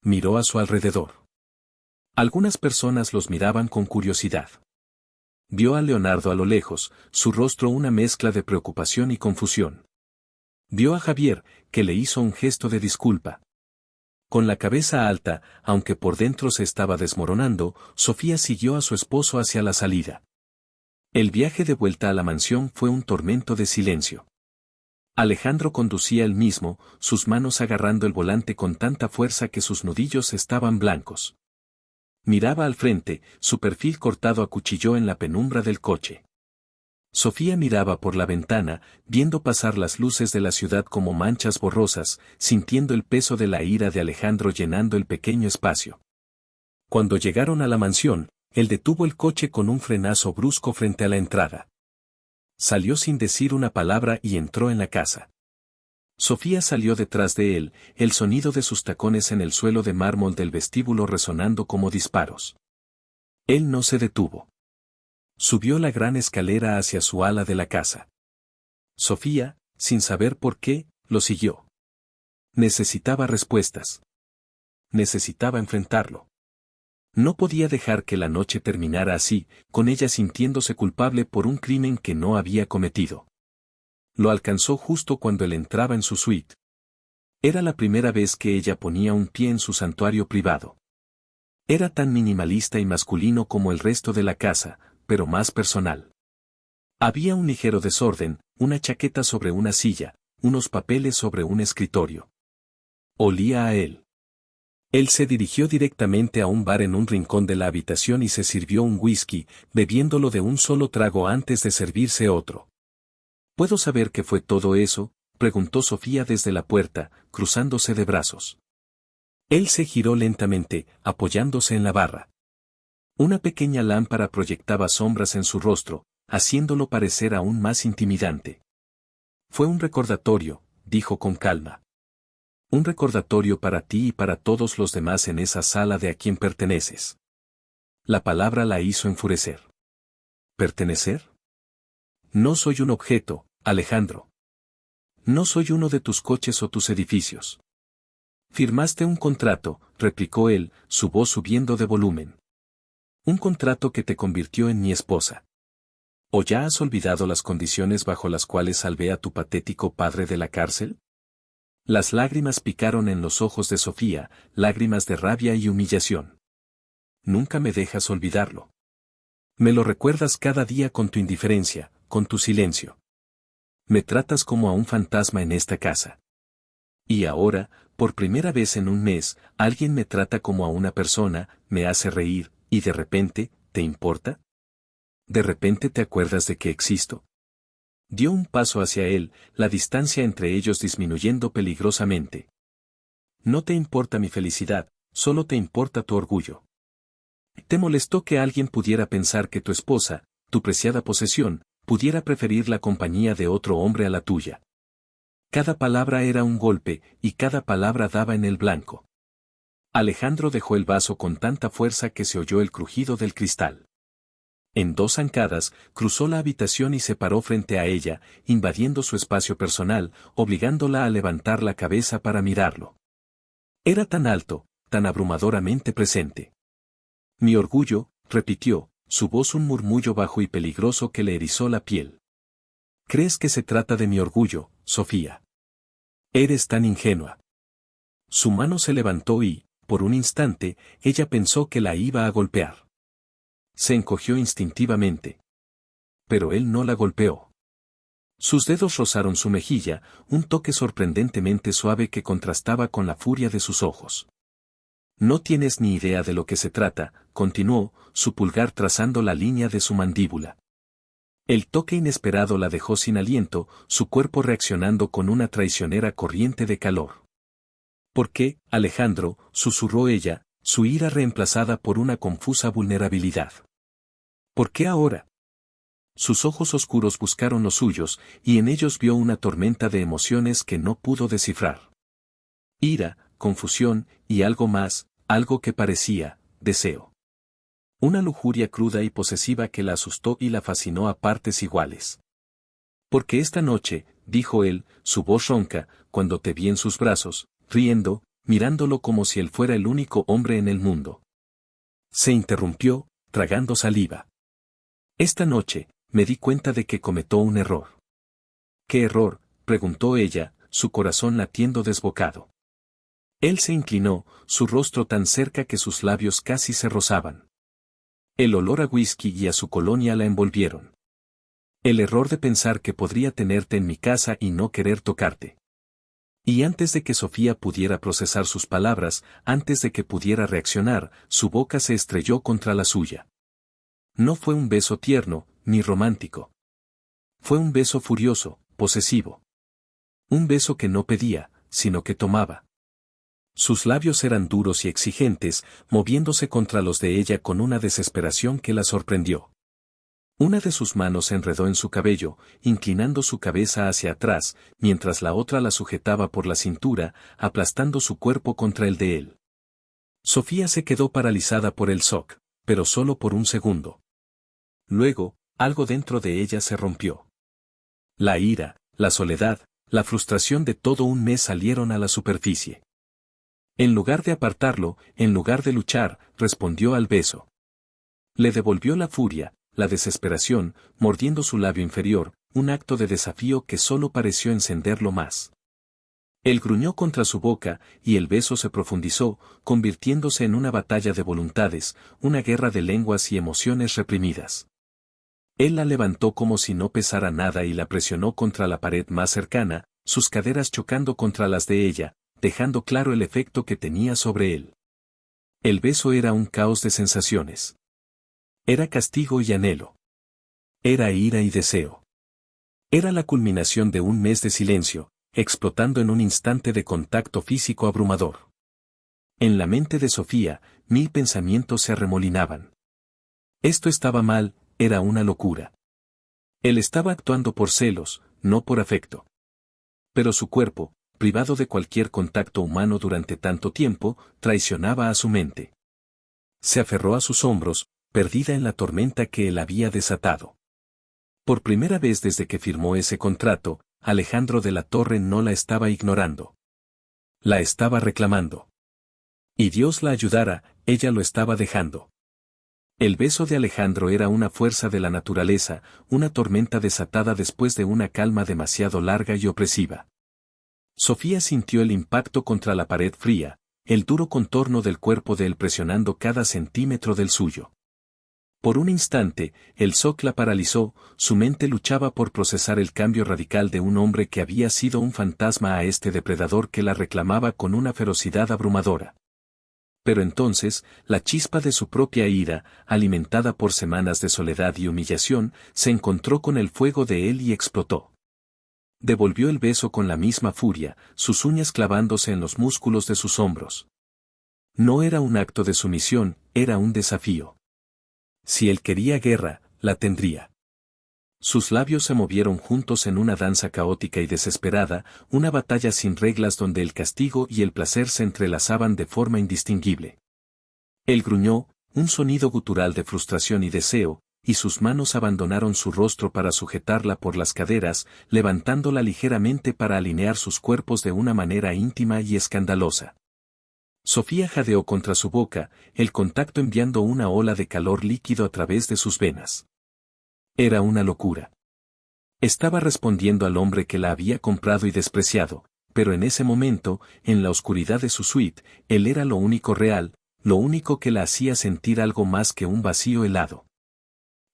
Miró a su alrededor. Algunas personas los miraban con curiosidad. Vio a Leonardo a lo lejos, su rostro una mezcla de preocupación y confusión. Vio a Javier, que le hizo un gesto de disculpa. Con la cabeza alta, aunque por dentro se estaba desmoronando, Sofía siguió a su esposo hacia la salida. El viaje de vuelta a la mansión fue un tormento de silencio. Alejandro conducía él mismo, sus manos agarrando el volante con tanta fuerza que sus nudillos estaban blancos. Miraba al frente, su perfil cortado acuchilló en la penumbra del coche. Sofía miraba por la ventana, viendo pasar las luces de la ciudad como manchas borrosas, sintiendo el peso de la ira de Alejandro llenando el pequeño espacio. Cuando llegaron a la mansión, él detuvo el coche con un frenazo brusco frente a la entrada. Salió sin decir una palabra y entró en la casa. Sofía salió detrás de él, el sonido de sus tacones en el suelo de mármol del vestíbulo resonando como disparos. Él no se detuvo. Subió la gran escalera hacia su ala de la casa. Sofía, sin saber por qué, lo siguió. Necesitaba respuestas. Necesitaba enfrentarlo. No podía dejar que la noche terminara así, con ella sintiéndose culpable por un crimen que no había cometido. Lo alcanzó justo cuando él entraba en su suite. Era la primera vez que ella ponía un pie en su santuario privado. Era tan minimalista y masculino como el resto de la casa, pero más personal. Había un ligero desorden, una chaqueta sobre una silla, unos papeles sobre un escritorio. Olía a él. Él se dirigió directamente a un bar en un rincón de la habitación y se sirvió un whisky, bebiéndolo de un solo trago antes de servirse otro. ¿Puedo saber qué fue todo eso?, preguntó Sofía desde la puerta, cruzándose de brazos. Él se giró lentamente, apoyándose en la barra. Una pequeña lámpara proyectaba sombras en su rostro, haciéndolo parecer aún más intimidante. Fue un recordatorio, dijo con calma. Un recordatorio para ti y para todos los demás en esa sala de a quien perteneces. La palabra la hizo enfurecer. ¿Pertenecer? No soy un objeto, Alejandro. No soy uno de tus coches o tus edificios. Firmaste un contrato, replicó él, su voz subiendo de volumen. Un contrato que te convirtió en mi esposa. ¿O ya has olvidado las condiciones bajo las cuales salvé a tu patético padre de la cárcel? Las lágrimas picaron en los ojos de Sofía, lágrimas de rabia y humillación. Nunca me dejas olvidarlo. Me lo recuerdas cada día con tu indiferencia, con tu silencio. Me tratas como a un fantasma en esta casa. Y ahora, por primera vez en un mes, alguien me trata como a una persona, me hace reír, y de repente, ¿te importa? ¿De repente te acuerdas de que existo? Dio un paso hacia él, la distancia entre ellos disminuyendo peligrosamente. No te importa mi felicidad, solo te importa tu orgullo. Te molestó que alguien pudiera pensar que tu esposa, tu preciada posesión, pudiera preferir la compañía de otro hombre a la tuya. Cada palabra era un golpe, y cada palabra daba en el blanco. Alejandro dejó el vaso con tanta fuerza que se oyó el crujido del cristal. En dos zancadas, cruzó la habitación y se paró frente a ella, invadiendo su espacio personal, obligándola a levantar la cabeza para mirarlo. Era tan alto, tan abrumadoramente presente. Mi orgullo, repitió, su voz un murmullo bajo y peligroso que le erizó la piel. ¿Crees que se trata de mi orgullo, Sofía? Eres tan ingenua. Su mano se levantó y, por un instante, ella pensó que la iba a golpear. Se encogió instintivamente. Pero él no la golpeó. Sus dedos rozaron su mejilla, un toque sorprendentemente suave que contrastaba con la furia de sus ojos. No tienes ni idea de lo que se trata, continuó, su pulgar trazando la línea de su mandíbula. El toque inesperado la dejó sin aliento, su cuerpo reaccionando con una traicionera corriente de calor. ¿Por qué, Alejandro?, susurró ella, su ira reemplazada por una confusa vulnerabilidad. ¿Por qué ahora? Sus ojos oscuros buscaron los suyos, y en ellos vio una tormenta de emociones que no pudo descifrar. Ira, confusión, y algo más, algo que parecía, deseo. Una lujuria cruda y posesiva que la asustó y la fascinó a partes iguales. Porque esta noche, dijo él, su voz ronca, cuando te vi en sus brazos, riendo, mirándolo como si él fuera el único hombre en el mundo. Se interrumpió, tragando saliva. Esta noche, me di cuenta de que cometió un error. ¿Qué error?, preguntó ella, su corazón latiendo desbocado. Él se inclinó, su rostro tan cerca que sus labios casi se rozaban. El olor a whisky y a su colonia la envolvieron. El error de pensar que podría tenerte en mi casa y no querer tocarte. Y antes de que Sofía pudiera procesar sus palabras, antes de que pudiera reaccionar, su boca se estrelló contra la suya. No fue un beso tierno, ni romántico. Fue un beso furioso, posesivo. Un beso que no pedía, sino que tomaba. Sus labios eran duros y exigentes, moviéndose contra los de ella con una desesperación que la sorprendió. Una de sus manos se enredó en su cabello, inclinando su cabeza hacia atrás, mientras la otra la sujetaba por la cintura, aplastando su cuerpo contra el de él. Sofía se quedó paralizada por el shock, pero solo por un segundo. Luego, algo dentro de ella se rompió. La ira, la soledad, la frustración de todo un mes salieron a la superficie. En lugar de apartarlo, en lugar de luchar, respondió al beso. Le devolvió la furia, la desesperación, mordiendo su labio inferior, un acto de desafío que solo pareció encenderlo más. Él gruñó contra su boca, y el beso se profundizó, convirtiéndose en una batalla de voluntades, una guerra de lenguas y emociones reprimidas. Él la levantó como si no pesara nada y la presionó contra la pared más cercana, sus caderas chocando contra las de ella, dejando claro el efecto que tenía sobre él. El beso era un caos de sensaciones. Era castigo y anhelo. Era ira y deseo. Era la culminación de un mes de silencio, explotando en un instante de contacto físico abrumador. En la mente de Sofía, 1000 pensamientos se arremolinaban. Esto estaba mal, era una locura. Él estaba actuando por celos, no por afecto. Pero su cuerpo, privado de cualquier contacto humano durante tanto tiempo, traicionaba a su mente. Se aferró a sus hombros, perdida en la tormenta que él había desatado. Por primera vez desde que firmó ese contrato, Alejandro de la Torre no la estaba ignorando. La estaba reclamando. Y Dios la ayudara, ella lo estaba dejando. El beso de Alejandro era una fuerza de la naturaleza, una tormenta desatada después de una calma demasiado larga y opresiva. Sofía sintió el impacto contra la pared fría, el duro contorno del cuerpo de él presionando cada centímetro del suyo. Por un instante, el shock la paralizó, su mente luchaba por procesar el cambio radical de un hombre que había sido un fantasma a este depredador que la reclamaba con una ferocidad abrumadora. Pero entonces, la chispa de su propia ira, alimentada por semanas de soledad y humillación, se encontró con el fuego de él y explotó. Devolvió el beso con la misma furia, sus uñas clavándose en los músculos de sus hombros. No era un acto de sumisión, era un desafío. Si él quería guerra, la tendría. Sus labios se movieron juntos en una danza caótica y desesperada, una batalla sin reglas donde el castigo y el placer se entrelazaban de forma indistinguible. Él gruñó, un sonido gutural de frustración y deseo, y sus manos abandonaron su rostro para sujetarla por las caderas, levantándola ligeramente para alinear sus cuerpos de una manera íntima y escandalosa. Sofía jadeó contra su boca, el contacto enviando una ola de calor líquido a través de sus venas. Era una locura. Estaba respondiendo al hombre que la había comprado y despreciado, pero en ese momento, en la oscuridad de su suite, él era lo único real, lo único que la hacía sentir algo más que un vacío helado.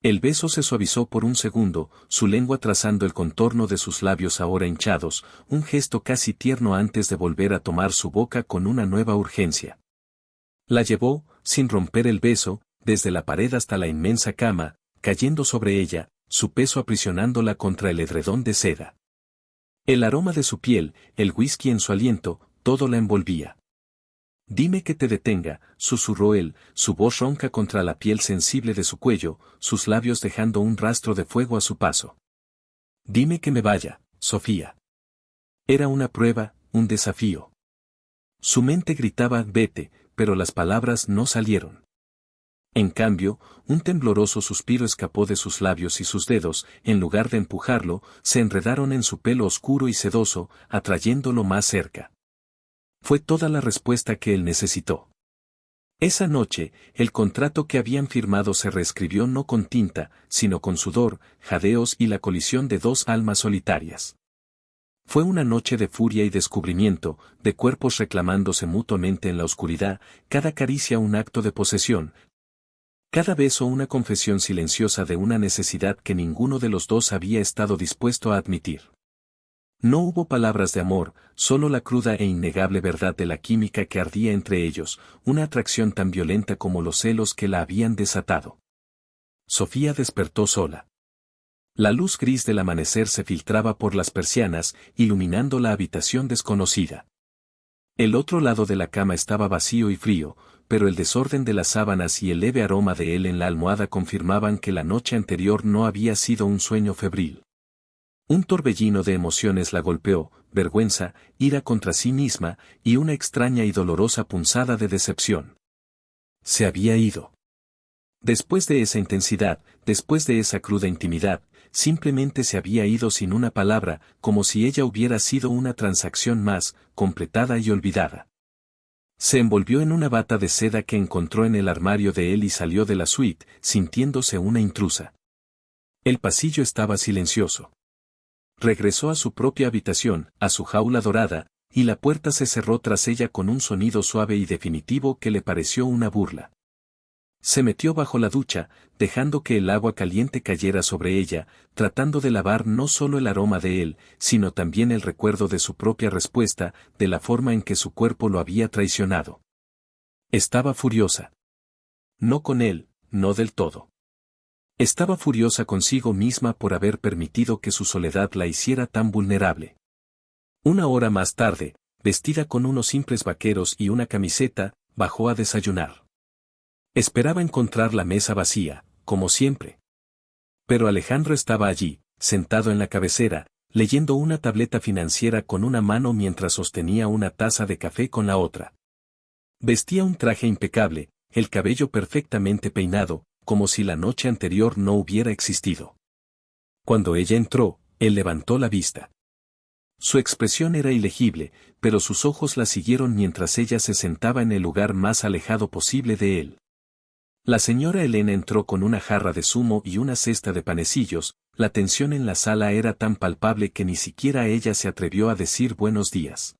El beso se suavizó por un segundo, su lengua trazando el contorno de sus labios ahora hinchados, un gesto casi tierno antes de volver a tomar su boca con una nueva urgencia. La llevó, sin romper el beso, desde la pared hasta la inmensa cama, cayendo sobre ella, su peso aprisionándola contra el edredón de seda. El aroma de su piel, el whisky en su aliento, todo la envolvía. Dime que te detenga, susurró él, su voz ronca contra la piel sensible de su cuello, sus labios dejando un rastro de fuego a su paso. Dime que me vaya, Sofía. Era una prueba, un desafío. Su mente gritaba vete, pero las palabras no salieron. En cambio, un tembloroso suspiro escapó de sus labios y sus dedos, en lugar de empujarlo, se enredaron en su pelo oscuro y sedoso, atrayéndolo más cerca. Fue toda la respuesta que él necesitó. Esa noche, el contrato que habían firmado se reescribió no con tinta, sino con sudor, jadeos y la colisión de dos almas solitarias. Fue una noche de furia y descubrimiento, de cuerpos reclamándose mutuamente en la oscuridad, cada caricia un acto de posesión, Cada beso una confesión silenciosa de una necesidad que ninguno de los dos había estado dispuesto a admitir. No hubo palabras de amor, solo la cruda e innegable verdad de la química que ardía entre ellos, una atracción tan violenta como los celos que la habían desatado. Sofía despertó sola. La luz gris del amanecer se filtraba por las persianas, iluminando la habitación desconocida. El otro lado de la cama estaba vacío y frío, pero el desorden de las sábanas y el leve aroma de él en la almohada confirmaban que la noche anterior no había sido un sueño febril. Un torbellino de emociones la golpeó, vergüenza, ira contra sí misma, y una extraña y dolorosa punzada de decepción. Se había ido. Después de esa intensidad, después de esa cruda intimidad, simplemente se había ido sin una palabra, como si ella hubiera sido una transacción más, completada y olvidada. Se envolvió en una bata de seda que encontró en el armario de él y salió de la suite, sintiéndose una intrusa. El pasillo estaba silencioso. Regresó a su propia habitación, a su jaula dorada, y la puerta se cerró tras ella con un sonido suave y definitivo que le pareció una burla. Se metió bajo la ducha, dejando que el agua caliente cayera sobre ella, tratando de lavar no solo el aroma de él, sino también el recuerdo de su propia respuesta, de la forma en que su cuerpo lo había traicionado. Estaba furiosa. No con él, no del todo. Estaba furiosa consigo misma por haber permitido que su soledad la hiciera tan vulnerable. Una hora más tarde, vestida con unos simples vaqueros y una camiseta, bajó a desayunar. Esperaba encontrar la mesa vacía, como siempre. Pero Alejandro estaba allí, sentado en la cabecera, leyendo una tableta financiera con una mano mientras sostenía una taza de café con la otra. Vestía un traje impecable, el cabello perfectamente peinado, como si la noche anterior no hubiera existido. Cuando ella entró, él levantó la vista. Su expresión era ilegible, pero sus ojos la siguieron mientras ella se sentaba en el lugar más alejado posible de él. La señora Elena entró con una jarra de zumo y una cesta de panecillos, la tensión en la sala era tan palpable que ni siquiera ella se atrevió a decir buenos días.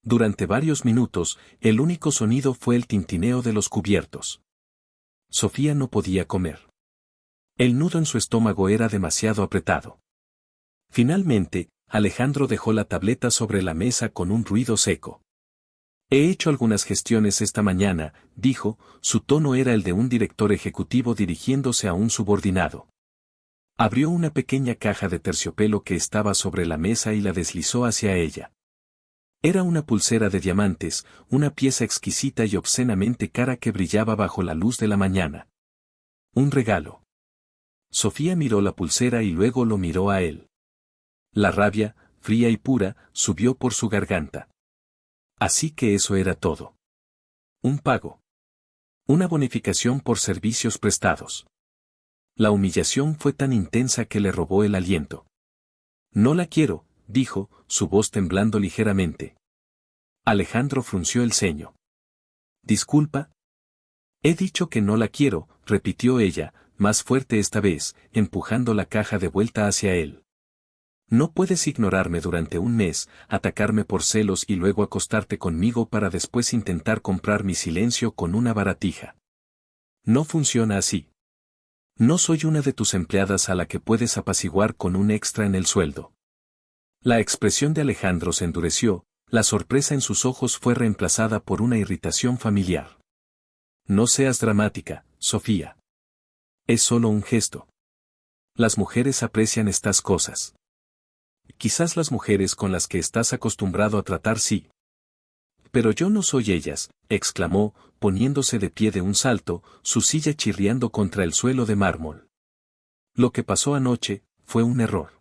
Durante varios minutos, el único sonido fue el tintineo de los cubiertos. Sofía no podía comer. El nudo en su estómago era demasiado apretado. Finalmente, Alejandro dejó la tableta sobre la mesa con un ruido seco. He hecho algunas gestiones esta mañana, dijo, su tono era el de un director ejecutivo dirigiéndose a un subordinado. Abrió una pequeña caja de terciopelo que estaba sobre la mesa y la deslizó hacia ella. Era una pulsera de diamantes, una pieza exquisita y obscenamente cara que brillaba bajo la luz de la mañana. Un regalo. Sofía miró la pulsera y luego lo miró a él. La rabia, fría y pura, subió por su garganta. Así que eso era todo. Un pago. Una bonificación por servicios prestados. La humillación fue tan intensa que le robó el aliento. No la quiero, dijo, su voz temblando ligeramente. Alejandro frunció el ceño. ¿Disculpa? He dicho que no la quiero, repitió ella, más fuerte esta vez, empujando la caja de vuelta hacia él. No puedes ignorarme durante un mes, atacarme por celos y luego acostarte conmigo para después intentar comprar mi silencio con una baratija. No funciona así. No soy una de tus empleadas a la que puedes apaciguar con un extra en el sueldo. La expresión de Alejandro se endureció, la sorpresa en sus ojos fue reemplazada por una irritación familiar. No seas dramática, Sofía. Es solo un gesto. Las mujeres aprecian estas cosas. Quizás las mujeres con las que estás acostumbrado a tratar sí. Pero yo no soy ellas, exclamó, poniéndose de pie de un salto, su silla chirriando contra el suelo de mármol. Lo que pasó anoche, fue un error.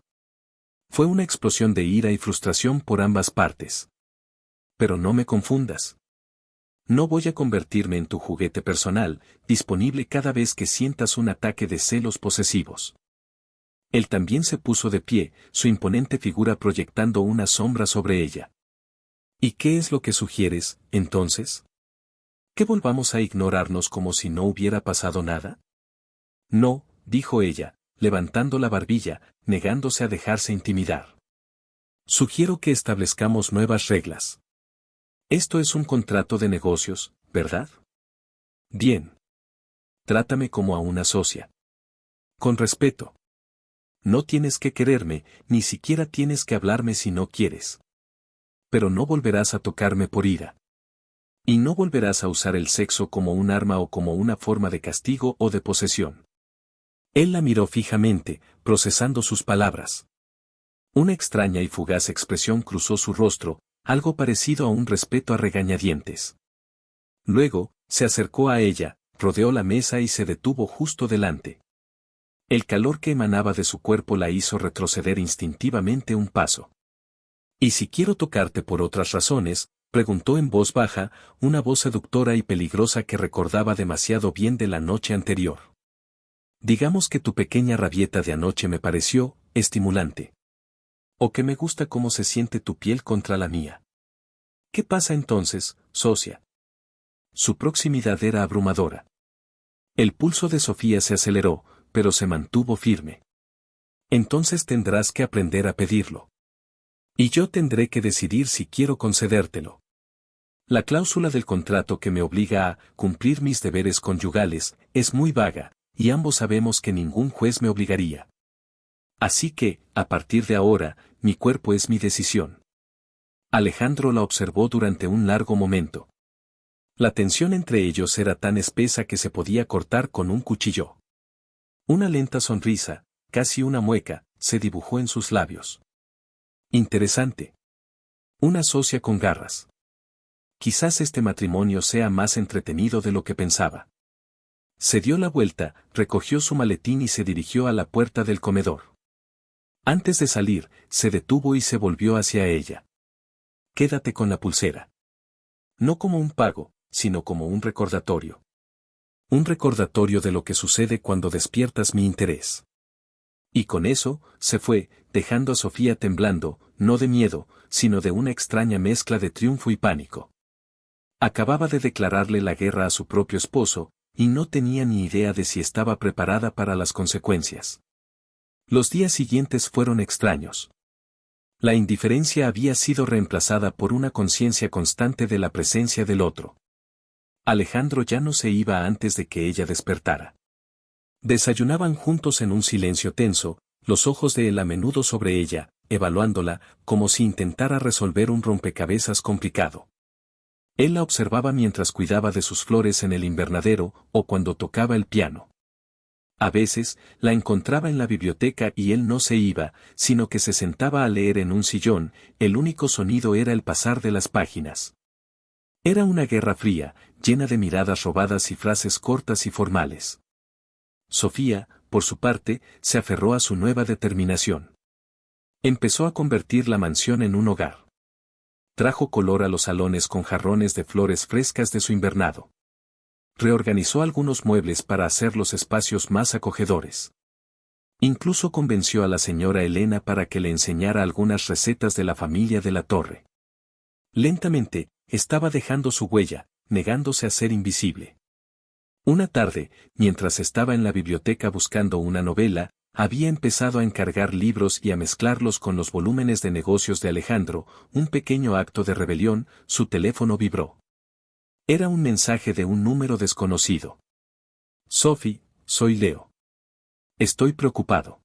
Fue una explosión de ira y frustración por ambas partes. Pero no me confundas. No voy a convertirme en tu juguete personal, disponible cada vez que sientas un ataque de celos posesivos. Él también se puso de pie, su imponente figura proyectando una sombra sobre ella. ¿Y qué es lo que sugieres, entonces? ¿Que volvamos a ignorarnos como si no hubiera pasado nada? No, dijo ella, levantando la barbilla, negándose a dejarse intimidar. Sugiero que establezcamos nuevas reglas. Esto es un contrato de negocios, ¿verdad? Bien. trátame como a una socia. Con respeto. No tienes que quererme, ni siquiera tienes que hablarme si no quieres. Pero no volverás a tocarme por ira. Y no volverás a usar el sexo como un arma o como una forma de castigo o de posesión. Él la miró fijamente, procesando sus palabras. Una extraña y fugaz expresión cruzó su rostro, algo parecido a un respeto a regañadientes. Luego, se acercó a ella, rodeó la mesa y se detuvo justo delante. El calor que emanaba de su cuerpo la hizo retroceder instintivamente un paso. ¿Y si quiero tocarte por otras razones?, preguntó en voz baja, una voz seductora y peligrosa que recordaba demasiado bien de la noche anterior. Digamos que tu pequeña rabieta de anoche me pareció estimulante. O que me gusta cómo se siente tu piel contra la mía. ¿Qué pasa entonces, socia? Su proximidad era abrumadora. El pulso de Sofía se aceleró, pero se mantuvo firme. Entonces tendrás que aprender a pedirlo. Y yo tendré que decidir si quiero concedértelo. La cláusula del contrato que me obliga a cumplir mis deberes conyugales es muy vaga, y ambos sabemos que ningún juez me obligaría. Así que, a partir de ahora, mi cuerpo es mi decisión. Alejandro la observó durante un largo momento. La tensión entre ellos era tan espesa que se podía cortar con un cuchillo. Una lenta sonrisa, casi una mueca, se dibujó en sus labios. Interesante. Una socia con garras. Quizás este matrimonio sea más entretenido de lo que pensaba. Se dio la vuelta, recogió su maletín y se dirigió a la puerta del comedor. Antes de salir, se detuvo y se volvió hacia ella. Quédate con la pulsera. No como un pago, sino como un recordatorio. Un recordatorio de lo que sucede cuando despiertas mi interés. Y con eso, se fue, dejando a Sofía temblando, no de miedo, sino de una extraña mezcla de triunfo y pánico. Acababa de declararle la guerra a su propio esposo, y no tenía ni idea de si estaba preparada para las consecuencias. Los días siguientes fueron extraños. La indiferencia había sido reemplazada por una conciencia constante de la presencia del otro. Alejandro ya no se iba antes de que ella despertara. Desayunaban juntos en un silencio tenso, los ojos de él a menudo sobre ella, evaluándola, como si intentara resolver un rompecabezas complicado. Él la observaba mientras cuidaba de sus flores en el invernadero, o cuando tocaba el piano. A veces, la encontraba en la biblioteca y él no se iba, sino que se sentaba a leer en un sillón, el único sonido era el pasar de las páginas. Era una guerra fría, llena de miradas robadas y frases cortas y formales. Sofía, por su parte, se aferró a su nueva determinación. Empezó a convertir la mansión en un hogar. Trajo color a los salones con jarrones de flores frescas de su invernado. Reorganizó algunos muebles para hacer los espacios más acogedores. Incluso convenció a la señora Elena para que le enseñara algunas recetas de la familia de la Torre. Lentamente, estaba dejando su huella, negándose a ser invisible. Una tarde, mientras estaba en la biblioteca buscando una novela, había empezado a encargar libros y a mezclarlos con los volúmenes de negocios de Alejandro, un pequeño acto de rebelión, su teléfono vibró. Era un mensaje de un número desconocido. Sophie, soy Leo. Estoy preocupado.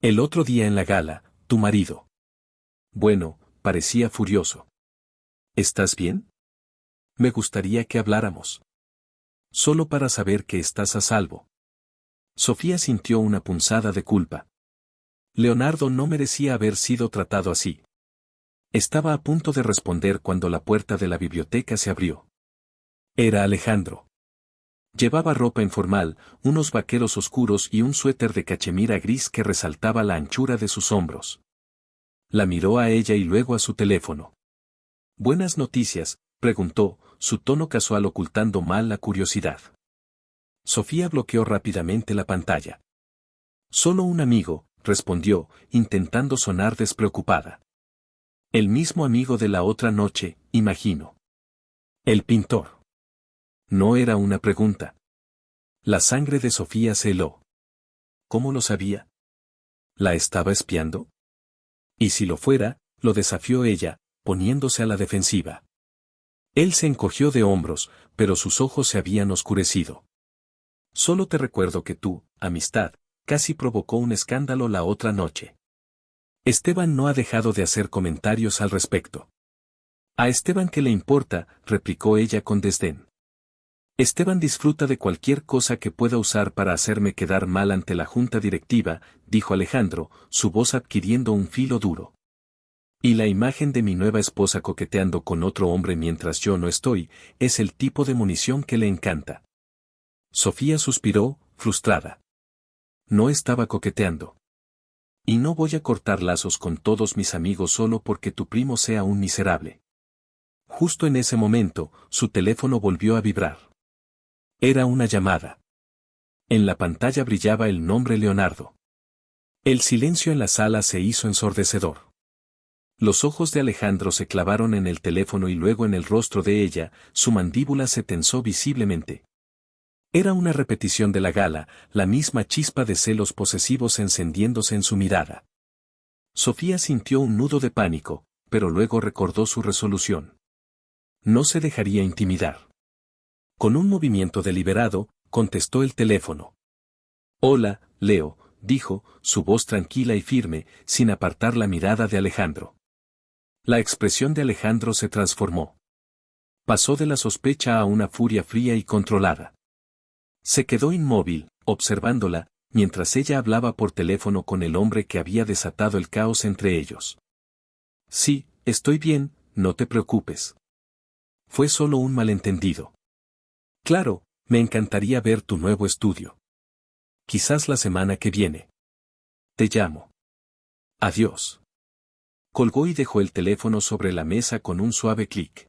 El otro día en la gala, tu marido. Bueno, parecía furioso. ¿Estás bien? Me gustaría que habláramos. Solo para saber que estás a salvo. Sofía sintió una punzada de culpa. Leonardo no merecía haber sido tratado así. Estaba a punto de responder cuando la puerta de la biblioteca se abrió. Era Alejandro. Llevaba ropa informal, unos vaqueros oscuros y un suéter de cachemira gris que resaltaba la anchura de sus hombros. La miró a ella y luego a su teléfono. «Buenas noticias», preguntó, su tono casual ocultando mal la curiosidad. Sofía bloqueó rápidamente la pantalla. «Solo un amigo», respondió, intentando sonar despreocupada. «El mismo amigo de la otra noche, imagino». «El pintor». No era una pregunta. La sangre de Sofía se heló. ¿Cómo lo sabía? ¿La estaba espiando? Y si lo fuera, lo desafió ella, poniéndose a la defensiva. Él se encogió de hombros, pero sus ojos se habían oscurecido. Solo te recuerdo que tu amistad casi provocó un escándalo la otra noche. Esteban no ha dejado de hacer comentarios al respecto. A Esteban qué le importa, replicó ella con desdén. Esteban disfruta de cualquier cosa que pueda usar para hacerme quedar mal ante la junta directiva, dijo Alejandro, su voz adquiriendo un filo duro. Y la imagen de mi nueva esposa coqueteando con otro hombre mientras yo no estoy, es el tipo de munición que le encanta. Sofía suspiró, frustrada. No estaba coqueteando. Y no voy a cortar lazos con todos mis amigos solo porque tu primo sea un miserable. Justo en ese momento, su teléfono volvió a vibrar. Era una llamada. En la pantalla brillaba el nombre Leonardo. El silencio en la sala se hizo ensordecedor. Los ojos de Alejandro se clavaron en el teléfono y luego en el rostro de ella, su mandíbula se tensó visiblemente. Era una repetición de la gala, la misma chispa de celos posesivos encendiéndose en su mirada. Sofía sintió un nudo de pánico, pero luego recordó su resolución. No se dejaría intimidar. Con un movimiento deliberado, contestó el teléfono. Hola, Leo, dijo, su voz tranquila y firme, sin apartar la mirada de Alejandro. La expresión de Alejandro se transformó. Pasó de la sospecha a una furia fría y controlada. Se quedó inmóvil, observándola, mientras ella hablaba por teléfono con el hombre que había desatado el caos entre ellos. Sí, estoy bien, no te preocupes. Fue solo un malentendido. Claro, me encantaría ver tu nuevo estudio. Quizás la semana que viene. Te llamo. Adiós. Colgó y dejó el teléfono sobre la mesa con un suave clic.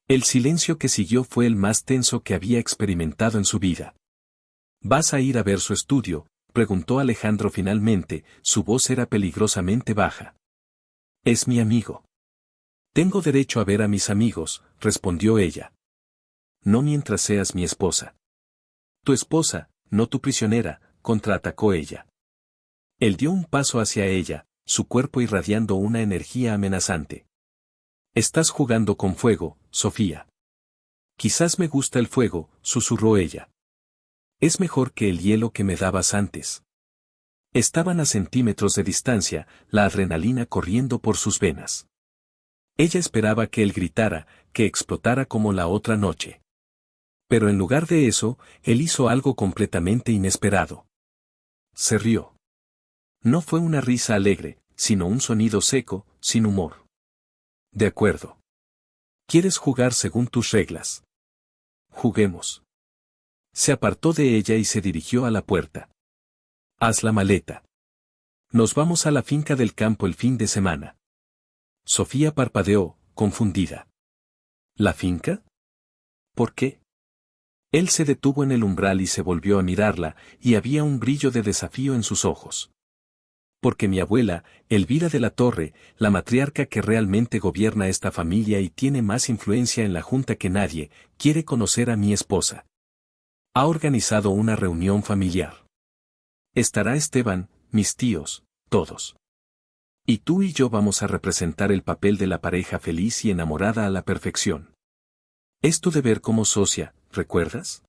El silencio que siguió fue el más tenso que había experimentado en su vida. ¿Vas a ir a ver su estudio?, preguntó Alejandro finalmente, su voz era peligrosamente baja. Es mi amigo. Tengo derecho a ver a mis amigos, respondió ella. No mientras seas mi esposa. Tu esposa, no tu prisionera, contraatacó ella. Él dio un paso hacia ella, su cuerpo irradiando una energía amenazante. Estás jugando con fuego, Sofía. Quizás me gusta el fuego, susurró ella. Es mejor que el hielo que me dabas antes. Estaban a centímetros de distancia, la adrenalina corriendo por sus venas. Ella esperaba que él gritara, que explotara como la otra noche. Pero en lugar de eso, él hizo algo completamente inesperado. Se rió. No fue una risa alegre, sino un sonido seco, sin humor. De acuerdo. ¿Quieres jugar según tus reglas? Juguemos. Se apartó de ella y se dirigió a la puerta. Haz la maleta. Nos vamos a la finca del campo el fin de semana. Sofía parpadeó, confundida. ¿La finca? ¿Por qué? Él se detuvo en el umbral y se volvió a mirarla, y había un brillo de desafío en sus ojos. Porque mi abuela, Elvira de la Torre, la matriarca que realmente gobierna esta familia y tiene más influencia en la junta que nadie, quiere conocer a mi esposa. Ha organizado una reunión familiar. Estará Esteban, mis tíos, todos. Y tú y yo vamos a representar el papel de la pareja feliz y enamorada a la perfección. Es tu deber como socia, ¿recuerdas?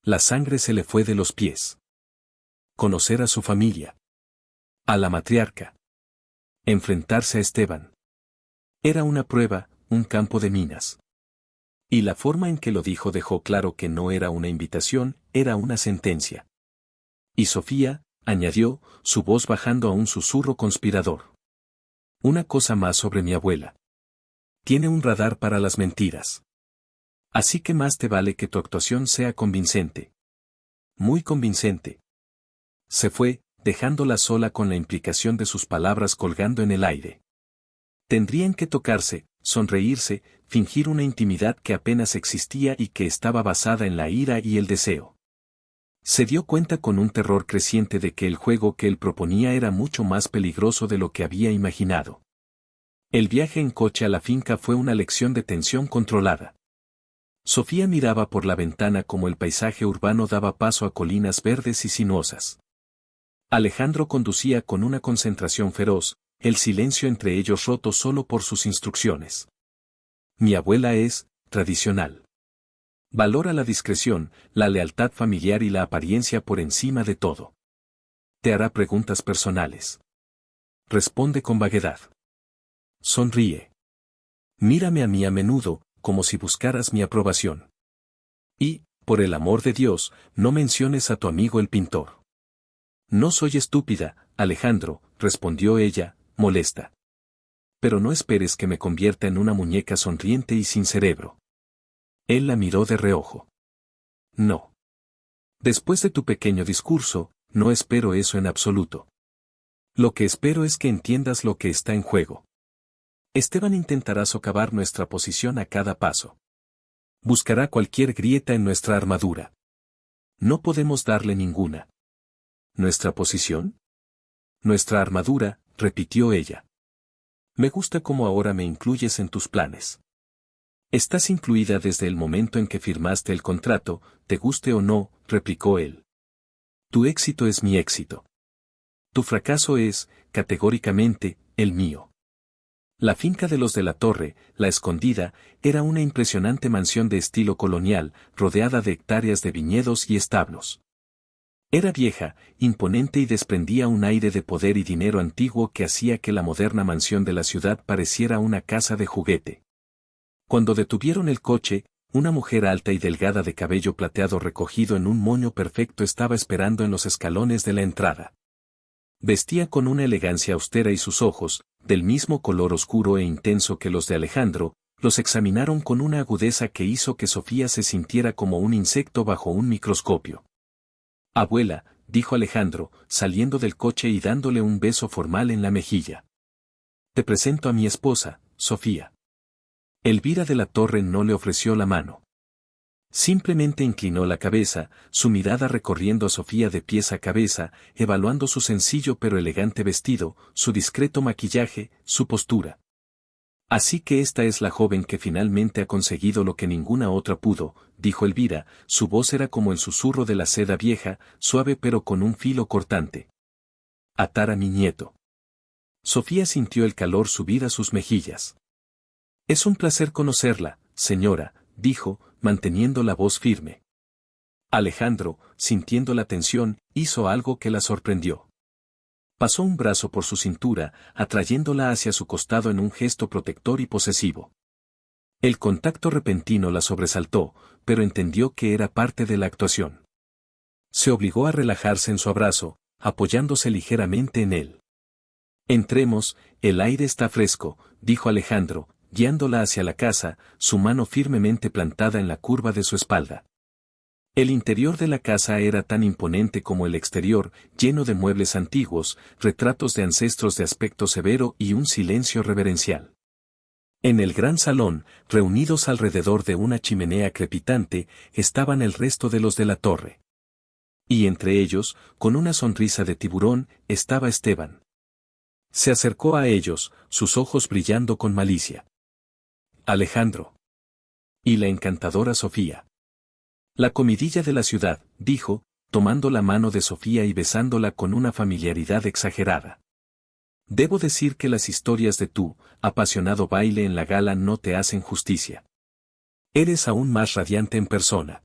La sangre se le fue de los pies. Conocer a su familia. A la matriarca. Enfrentarse a Esteban. Era una prueba, un campo de minas. Y la forma en que lo dijo dejó claro que no era una invitación, era una sentencia. Y Sofía, añadió, su voz bajando a un susurro conspirador. Una cosa más sobre mi abuela. Tiene un radar para las mentiras. Así que más te vale que tu actuación sea convincente. Muy convincente. Se fue, dejándola sola con la implicación de sus palabras colgando en el aire. Tendrían que tocarse, sonreírse, fingir una intimidad que apenas existía y que estaba basada en la ira y el deseo. Se dio cuenta con un terror creciente de que el juego que él proponía era mucho más peligroso de lo que había imaginado. El viaje en coche a la finca fue una lección de tensión controlada. Sofía miraba por la ventana como el paisaje urbano daba paso a colinas verdes y sinuosas. Alejandro conducía con una concentración feroz, el silencio entre ellos roto solo por sus instrucciones. Mi abuela es tradicional. Valora la discreción, la lealtad familiar y la apariencia por encima de todo. Te hará preguntas personales. Responde con vaguedad. Sonríe. Mírame a mí a menudo, como si buscaras mi aprobación. Y, por el amor de Dios, no menciones a tu amigo el pintor. No soy estúpida, Alejandro, respondió ella, molesta. Pero no esperes que me convierta en una muñeca sonriente y sin cerebro. Él la miró de reojo. No. Después de tu pequeño discurso, no espero eso en absoluto. Lo que espero es que entiendas lo que está en juego. Esteban intentará socavar nuestra posición a cada paso. Buscará cualquier grieta en nuestra armadura. No podemos darle ninguna. ¿Nuestra posición? Nuestra armadura, repitió ella. Me gusta cómo ahora me incluyes en tus planes. Estás incluida desde el momento en que firmaste el contrato, te guste o no, replicó él. Tu éxito es mi éxito. Tu fracaso es, categóricamente, el mío. La finca de los de la Torre, La Escondida, era una impresionante mansión de estilo colonial, rodeada de hectáreas de viñedos y establos. Era vieja, imponente y desprendía un aire de poder y dinero antiguo que hacía que la moderna mansión de la ciudad pareciera una casa de juguete. Cuando detuvieron el coche, una mujer alta y delgada de cabello plateado recogido en un moño perfecto estaba esperando en los escalones de la entrada. Vestía con una elegancia austera y sus ojos, del mismo color oscuro e intenso que los de Alejandro, los examinaron con una agudeza que hizo que Sofía se sintiera como un insecto bajo un microscopio. Abuela, dijo Alejandro, saliendo del coche y dándole un beso formal en la mejilla. Te presento a mi esposa, Sofía. Elvira de la Torre no le ofreció la mano. Simplemente inclinó la cabeza, su mirada recorriendo a Sofía de pies a cabeza, evaluando su sencillo pero elegante vestido, su discreto maquillaje, su postura. Así que esta es la joven que finalmente ha conseguido lo que ninguna otra pudo, dijo Elvira, su voz era como el susurro de la seda vieja, suave pero con un filo cortante. Atar a mi nieto. Sofía sintió el calor subir a sus mejillas. Es un placer conocerla, señora, dijo, manteniendo la voz firme. Alejandro, sintiendo la tensión, hizo algo que la sorprendió. Pasó un brazo por su cintura, atrayéndola hacia su costado en un gesto protector y posesivo. El contacto repentino la sobresaltó, pero entendió que era parte de la actuación. Se obligó a relajarse en su abrazo, apoyándose ligeramente en él. Entremos, el aire está fresco, dijo Alejandro, guiándola hacia la casa, su mano firmemente plantada en la curva de su espalda. El interior de la casa era tan imponente como el exterior, lleno de muebles antiguos, retratos de ancestros de aspecto severo y un silencio reverencial. En el gran salón, reunidos alrededor de una chimenea crepitante, estaban el resto de los de la torre. Y entre ellos, con una sonrisa de tiburón, estaba Esteban. Se acercó a ellos, sus ojos brillando con malicia. Alejandro. Y la encantadora Sofía. La comidilla de la ciudad, dijo, tomando la mano de Sofía y besándola con una familiaridad exagerada. Debo decir que las historias de tu apasionado baile en la gala no te hacen justicia. Eres aún más radiante en persona.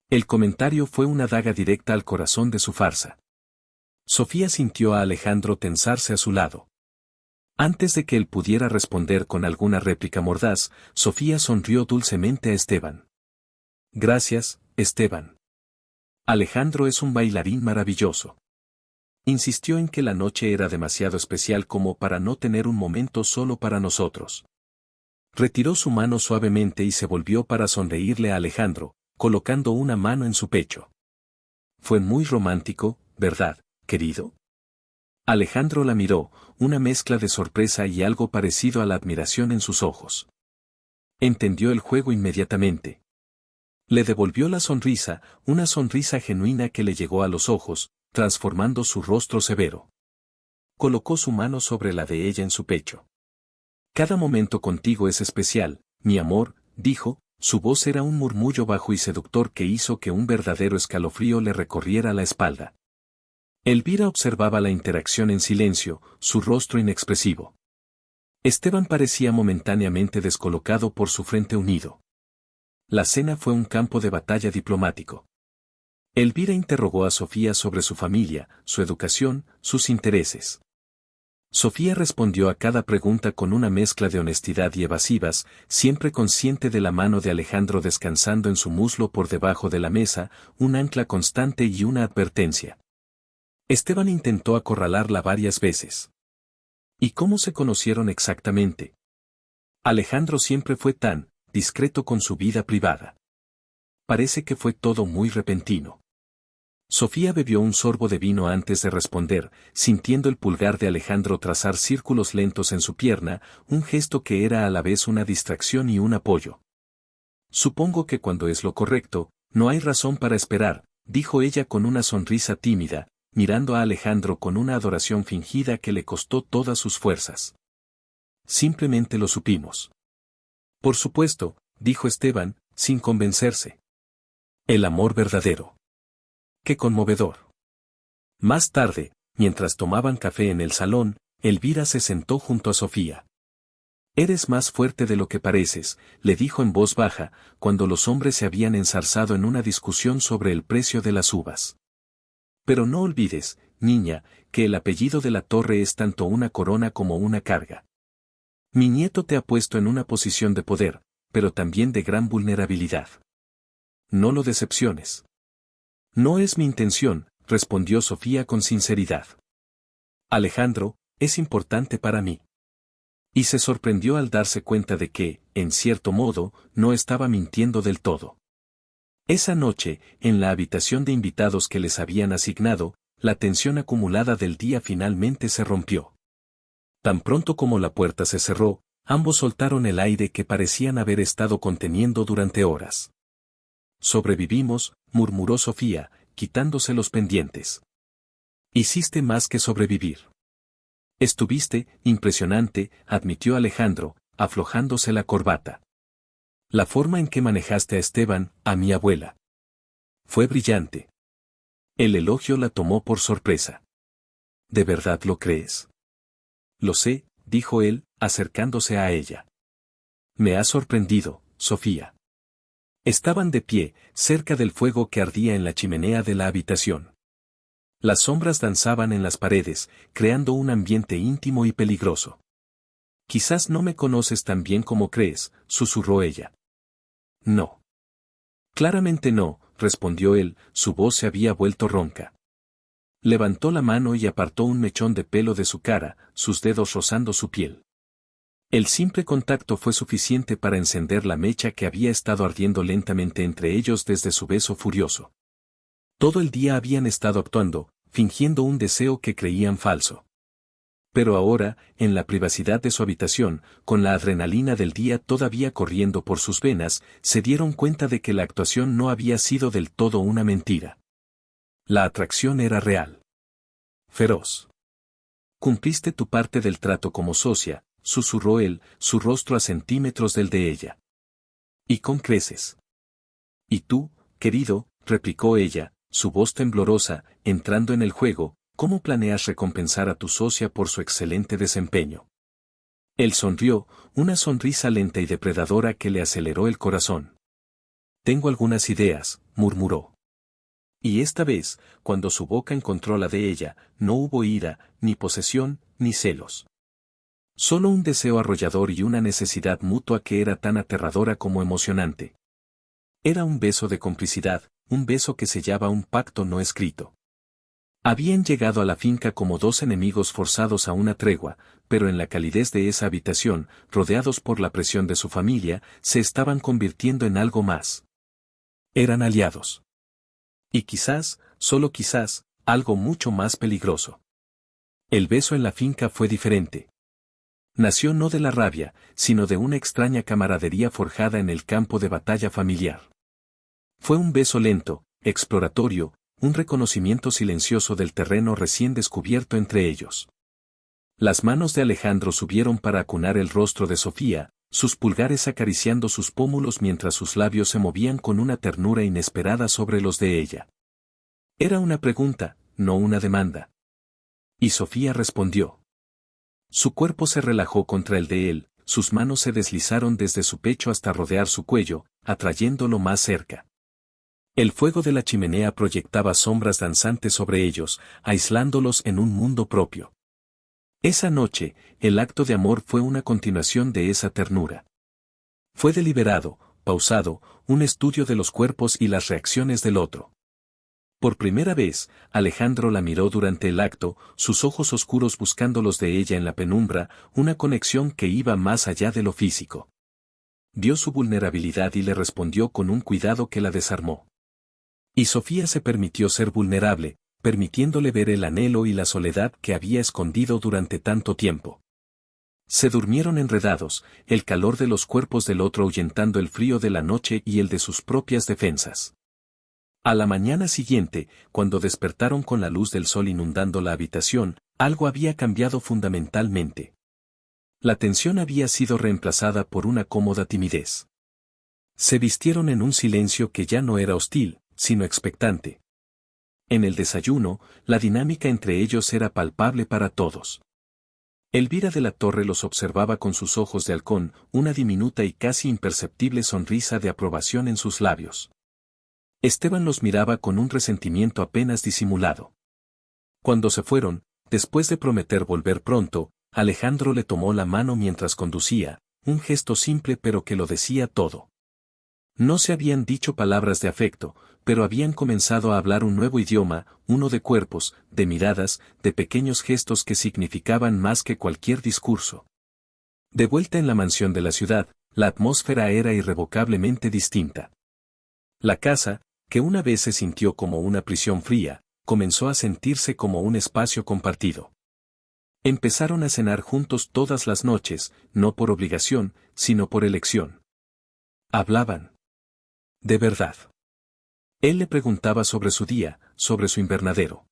El comentario fue una daga directa al corazón de su farsa. Sofía sintió a Alejandro tensarse a su lado. Antes de que él pudiera responder con alguna réplica mordaz, Sofía sonrió dulcemente a Esteban. Gracias, Esteban. Alejandro es un bailarín maravilloso. Insistió en que la noche era demasiado especial como para no tener un momento solo para nosotros. Retiró su mano suavemente y se volvió para sonreírle a Alejandro, colocando una mano en su pecho. Fue muy romántico, ¿verdad, querido? Alejandro la miró, una mezcla de sorpresa y algo parecido a la admiración en sus ojos. Entendió el juego inmediatamente. Le devolvió la sonrisa, una sonrisa genuina que le llegó a los ojos, transformando su rostro severo. Colocó su mano sobre la de ella en su pecho. Cada momento contigo es especial, mi amor, dijo, su voz era un murmullo bajo y seductor que hizo que un verdadero escalofrío le recorriera la espalda. Elvira observaba la interacción en silencio, su rostro inexpresivo. Esteban parecía momentáneamente descolocado por su frente unido. La cena fue un campo de batalla diplomático. Elvira interrogó a Sofía sobre su familia, su educación, sus intereses. Sofía respondió a cada pregunta con una mezcla de honestidad y evasivas, siempre consciente de la mano de Alejandro descansando en su muslo por debajo de la mesa, un ancla constante y una advertencia. Esteban intentó acorralarla varias veces. ¿Y cómo se conocieron exactamente? Alejandro siempre fue tan discreto con su vida privada. Parece que fue todo muy repentino. Sofía bebió un sorbo de vino antes de responder, sintiendo el pulgar de Alejandro trazar círculos lentos en su pierna, un gesto que era a la vez una distracción y un apoyo. Supongo que cuando es lo correcto, no hay razón para esperar, dijo ella con una sonrisa tímida, mirando a Alejandro con una adoración fingida que le costó todas sus fuerzas. Simplemente lo supimos. Por supuesto, dijo Esteban, sin convencerse. El amor verdadero. ¡Qué conmovedor! Más tarde, mientras tomaban café en el salón, Elvira se sentó junto a Sofía. Eres más fuerte de lo que pareces, le dijo en voz baja, cuando los hombres se habían enzarzado en una discusión sobre el precio de las uvas. Pero no olvides, niña, que el apellido de la Torre es tanto una corona como una carga. Mi nieto te ha puesto en una posición de poder, pero también de gran vulnerabilidad. No lo decepciones. No es mi intención, respondió Sofía con sinceridad. Alejandro, es importante para mí. Y se sorprendió al darse cuenta de que, en cierto modo, no estaba mintiendo del todo. Esa noche, en la habitación de invitados que les habían asignado, la tensión acumulada del día finalmente se rompió. Tan pronto como la puerta se cerró, ambos soltaron el aire que parecían haber estado conteniendo durante horas. Sobrevivimos, murmuró Sofía, quitándose los pendientes. Hiciste más que sobrevivir. Estuviste, impresionante, admitió Alejandro, aflojándose la corbata. La forma en que manejaste a Esteban, a mi abuela. Fue brillante. El elogio la tomó por sorpresa. ¿De verdad lo crees? Lo sé, dijo él, acercándose a ella. Me ha sorprendido, Sofía. Estaban de pie, cerca del fuego que ardía en la chimenea de la habitación. Las sombras danzaban en las paredes, creando un ambiente íntimo y peligroso. Quizás no me conoces tan bien como crees, susurró ella. No. Claramente no, respondió él, su voz se había vuelto ronca. Levantó la mano y apartó un mechón de pelo de su cara, sus dedos rozando su piel. El simple contacto fue suficiente para encender la mecha que había estado ardiendo lentamente entre ellos desde su beso furioso. Todo el día habían estado actuando, fingiendo un deseo que creían falso. Pero ahora, en la privacidad de su habitación, con la adrenalina del día todavía corriendo por sus venas, se dieron cuenta de que la actuación no había sido del todo una mentira. La atracción era real. Feroz. Cumpliste tu parte del trato como socia, susurró él, su rostro a centímetros del de ella. Y con creces. Y tú, querido, replicó ella, su voz temblorosa, entrando en el juego, ¿cómo planeas recompensar a tu socia por su excelente desempeño? Él sonrió, una sonrisa lenta y depredadora que le aceleró el corazón. Tengo algunas ideas, murmuró. Y esta vez, cuando su boca encontró la de ella, no hubo ira, ni posesión, ni celos. Solo un deseo arrollador y una necesidad mutua que era tan aterradora como emocionante. Era un beso de complicidad, un beso que sellaba un pacto no escrito. Habían llegado a la finca como dos enemigos forzados a una tregua, pero en la calidez de esa habitación, rodeados por la presión de su familia, se estaban convirtiendo en algo más. Eran aliados. Y quizás, solo quizás, algo mucho más peligroso. El beso en la finca fue diferente. Nació no de la rabia, sino de una extraña camaradería forjada en el campo de batalla familiar. Fue un beso lento, exploratorio, un reconocimiento silencioso del terreno recién descubierto entre ellos. Las manos de Alejandro subieron para acunar el rostro de Sofía, sus pulgares acariciando sus pómulos mientras sus labios se movían con una ternura inesperada sobre los de ella. Era una pregunta, no una demanda. Y Sofía respondió. Su cuerpo se relajó contra el de él, sus manos se deslizaron desde su pecho hasta rodear su cuello, atrayéndolo más cerca. El fuego de la chimenea proyectaba sombras danzantes sobre ellos, aislándolos en un mundo propio. Esa noche, el acto de amor fue una continuación de esa ternura. Fue deliberado, pausado, un estudio de los cuerpos y las reacciones del otro. Por primera vez, Alejandro la miró durante el acto, sus ojos oscuros buscando los de ella en la penumbra, una conexión que iba más allá de lo físico. Vio su vulnerabilidad y le respondió con un cuidado que la desarmó. Y Sofía se permitió ser vulnerable, permitiéndole ver el anhelo y la soledad que había escondido durante tanto tiempo. Se durmieron enredados, el calor de los cuerpos del otro ahuyentando el frío de la noche y el de sus propias defensas. A la mañana siguiente, cuando despertaron con la luz del sol inundando la habitación, algo había cambiado fundamentalmente. La tensión había sido reemplazada por una cómoda timidez. Se vistieron en un silencio que ya no era hostil, sino expectante. En el desayuno, la dinámica entre ellos era palpable para todos. Elvira de la Torre los observaba con sus ojos de halcón, una diminuta y casi imperceptible sonrisa de aprobación en sus labios. Esteban los miraba con un resentimiento apenas disimulado. Cuando se fueron, después de prometer volver pronto, Alejandro le tomó la mano mientras conducía, un gesto simple pero que lo decía todo. No se habían dicho palabras de afecto, pero habían comenzado a hablar un nuevo idioma, uno de cuerpos, de miradas, de pequeños gestos que significaban más que cualquier discurso. De vuelta en la mansión de la ciudad, la atmósfera era irrevocablemente distinta. La casa, que una vez se sintió como una prisión fría, comenzó a sentirse como un espacio compartido. Empezaron a cenar juntos todas las noches, no por obligación, sino por elección. Hablaban. De verdad. Él le preguntaba sobre su día, sobre su invernadero.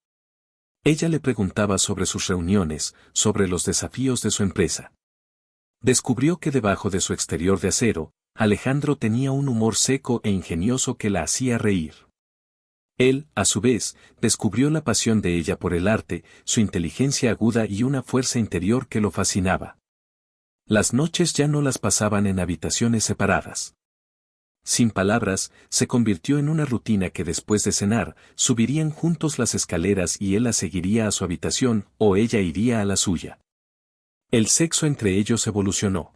Ella le preguntaba sobre sus reuniones, sobre los desafíos de su empresa. Descubrió que debajo de su exterior de acero, Alejandro tenía un humor seco e ingenioso que la hacía reír. Él, a su vez, descubrió la pasión de ella por el arte, su inteligencia aguda y una fuerza interior que lo fascinaba. Las noches ya no las pasaban en habitaciones separadas. Sin palabras, se convirtió en una rutina que después de cenar, subirían juntos las escaleras y él la seguiría a su habitación o ella iría a la suya. El sexo entre ellos evolucionó.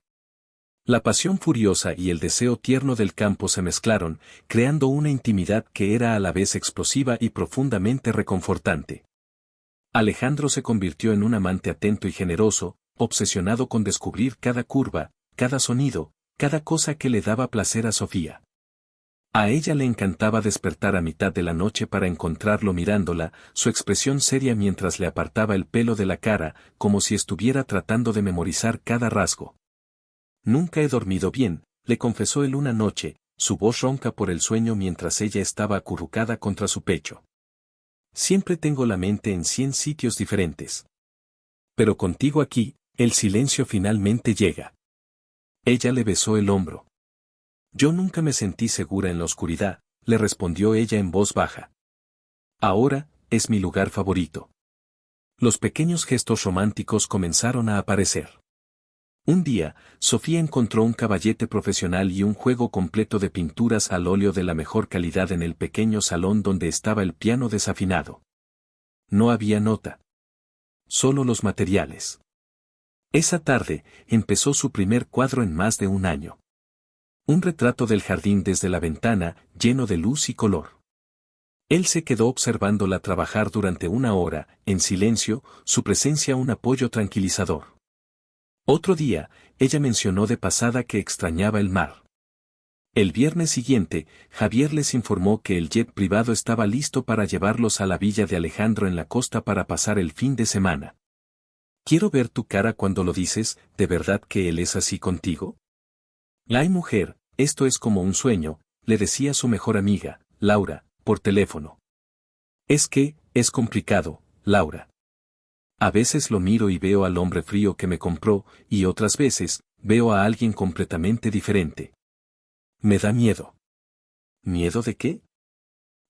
La pasión furiosa y el deseo tierno del campo se mezclaron, creando una intimidad que era a la vez explosiva y profundamente reconfortante. Alejandro se convirtió en un amante atento y generoso, obsesionado con descubrir cada curva, cada sonido, cada cosa que le daba placer a Sofía. A ella le encantaba despertar a mitad de la noche para encontrarlo mirándola, su expresión seria mientras le apartaba el pelo de la cara, como si estuviera tratando de memorizar cada rasgo. Nunca he dormido bien, le confesó él una noche, su voz ronca por el sueño mientras ella estaba acurrucada contra su pecho. Siempre tengo la mente en 100 sitios diferentes. Pero contigo aquí, el silencio finalmente llega. Ella le besó el hombro. Yo nunca me sentí segura en la oscuridad, le respondió ella en voz baja. Ahora, es mi lugar favorito. Los pequeños gestos románticos comenzaron a aparecer. Un día, Sofía encontró un caballete profesional y un juego completo de pinturas al óleo de la mejor calidad en el pequeño salón donde estaba el piano desafinado. No había nota. Solo los materiales. Esa tarde, empezó su primer cuadro en más de un año. Un retrato del jardín desde la ventana, lleno de luz y color. Él se quedó observándola trabajar durante una hora, en silencio, su presencia un apoyo tranquilizador. Otro día, ella mencionó de pasada que extrañaba el mar. El viernes siguiente, Javier les informó que el jet privado estaba listo para llevarlos a la villa de Alejandro en la costa para pasar el fin de semana. Quiero ver tu cara cuando lo dices, ¿de verdad que él es así contigo? Ay mujer, esto es como un sueño, le decía su mejor amiga, Laura, por teléfono. Es que, es complicado, Laura. A veces lo miro y veo al hombre frío que me compró, y otras veces, veo a alguien completamente diferente. Me da miedo. ¿Miedo de qué?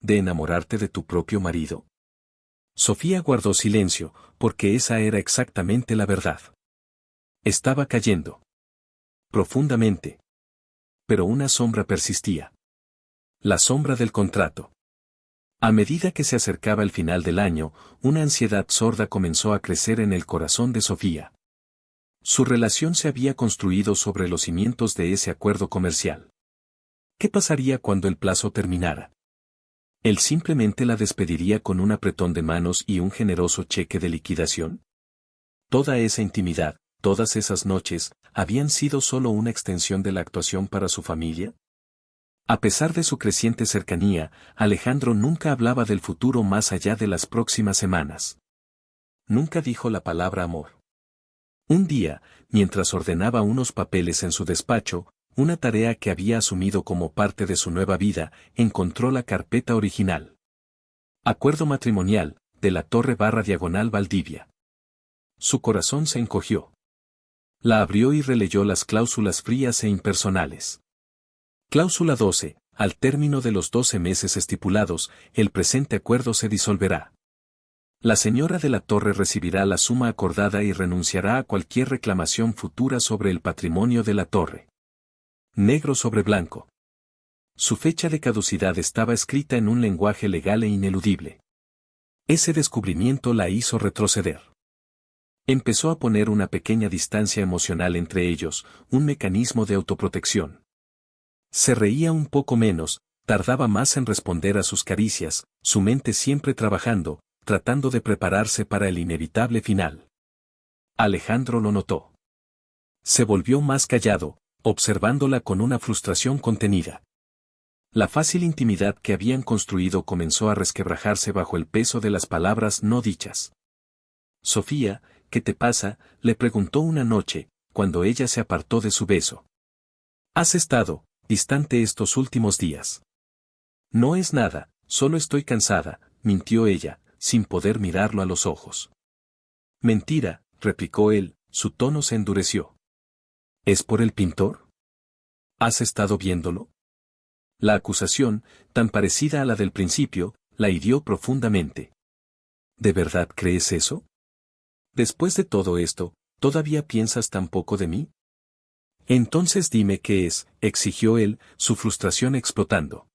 ¿De enamorarte de tu propio marido? Sofía guardó silencio, porque esa era exactamente la verdad. Estaba cayendo. Profundamente. pero una sombra persistía. La sombra del contrato. A medida que se acercaba el final del año, una ansiedad sorda comenzó a crecer en el corazón de Sofía. Su relación se había construido sobre los cimientos de ese acuerdo comercial. ¿Qué pasaría cuando el plazo terminara? ¿Él simplemente la despediría con un apretón de manos y un generoso cheque de liquidación? Toda esa intimidad, todas esas noches, ¿habían sido solo una extensión de la actuación para su familia? A pesar de su creciente cercanía, Alejandro nunca hablaba del futuro más allá de las próximas semanas. Nunca dijo la palabra amor. Un día, mientras ordenaba unos papeles en su despacho, una tarea que había asumido como parte de su nueva vida, encontró la carpeta original. Acuerdo matrimonial, de la Torre/Diagonal Valdivia. Su corazón se encogió. La abrió y releyó las cláusulas frías e impersonales. Cláusula 12. Al término de los 12 meses estipulados, el presente acuerdo se disolverá. La señora de la Torre recibirá la suma acordada y renunciará a cualquier reclamación futura sobre el patrimonio de la Torre. Negro sobre blanco. Su fecha de caducidad estaba escrita en un lenguaje legal e ineludible. Ese descubrimiento la hizo retroceder. Empezó a poner una pequeña distancia emocional entre ellos, un mecanismo de autoprotección. Se reía un poco menos, tardaba más en responder a sus caricias, su mente siempre trabajando, tratando de prepararse para el inevitable final. Alejandro lo notó. Se volvió más callado, observándola con una frustración contenida. La fácil intimidad que habían construido comenzó a resquebrajarse bajo el peso de las palabras no dichas. Sofía, ¿qué te pasa?, le preguntó una noche, cuando ella se apartó de su beso. ¿Has estado distante estos últimos días? No es nada, solo estoy cansada, mintió ella, sin poder mirarlo a los ojos. Mentira, replicó él, su tono se endureció. ¿Es por el pintor? ¿Has estado viéndolo? La acusación, tan parecida a la del principio, la hirió profundamente. ¿De verdad crees eso? Después de todo esto, ¿todavía piensas tan poco de mí? Entonces dime qué es, exigió él, su frustración explotando.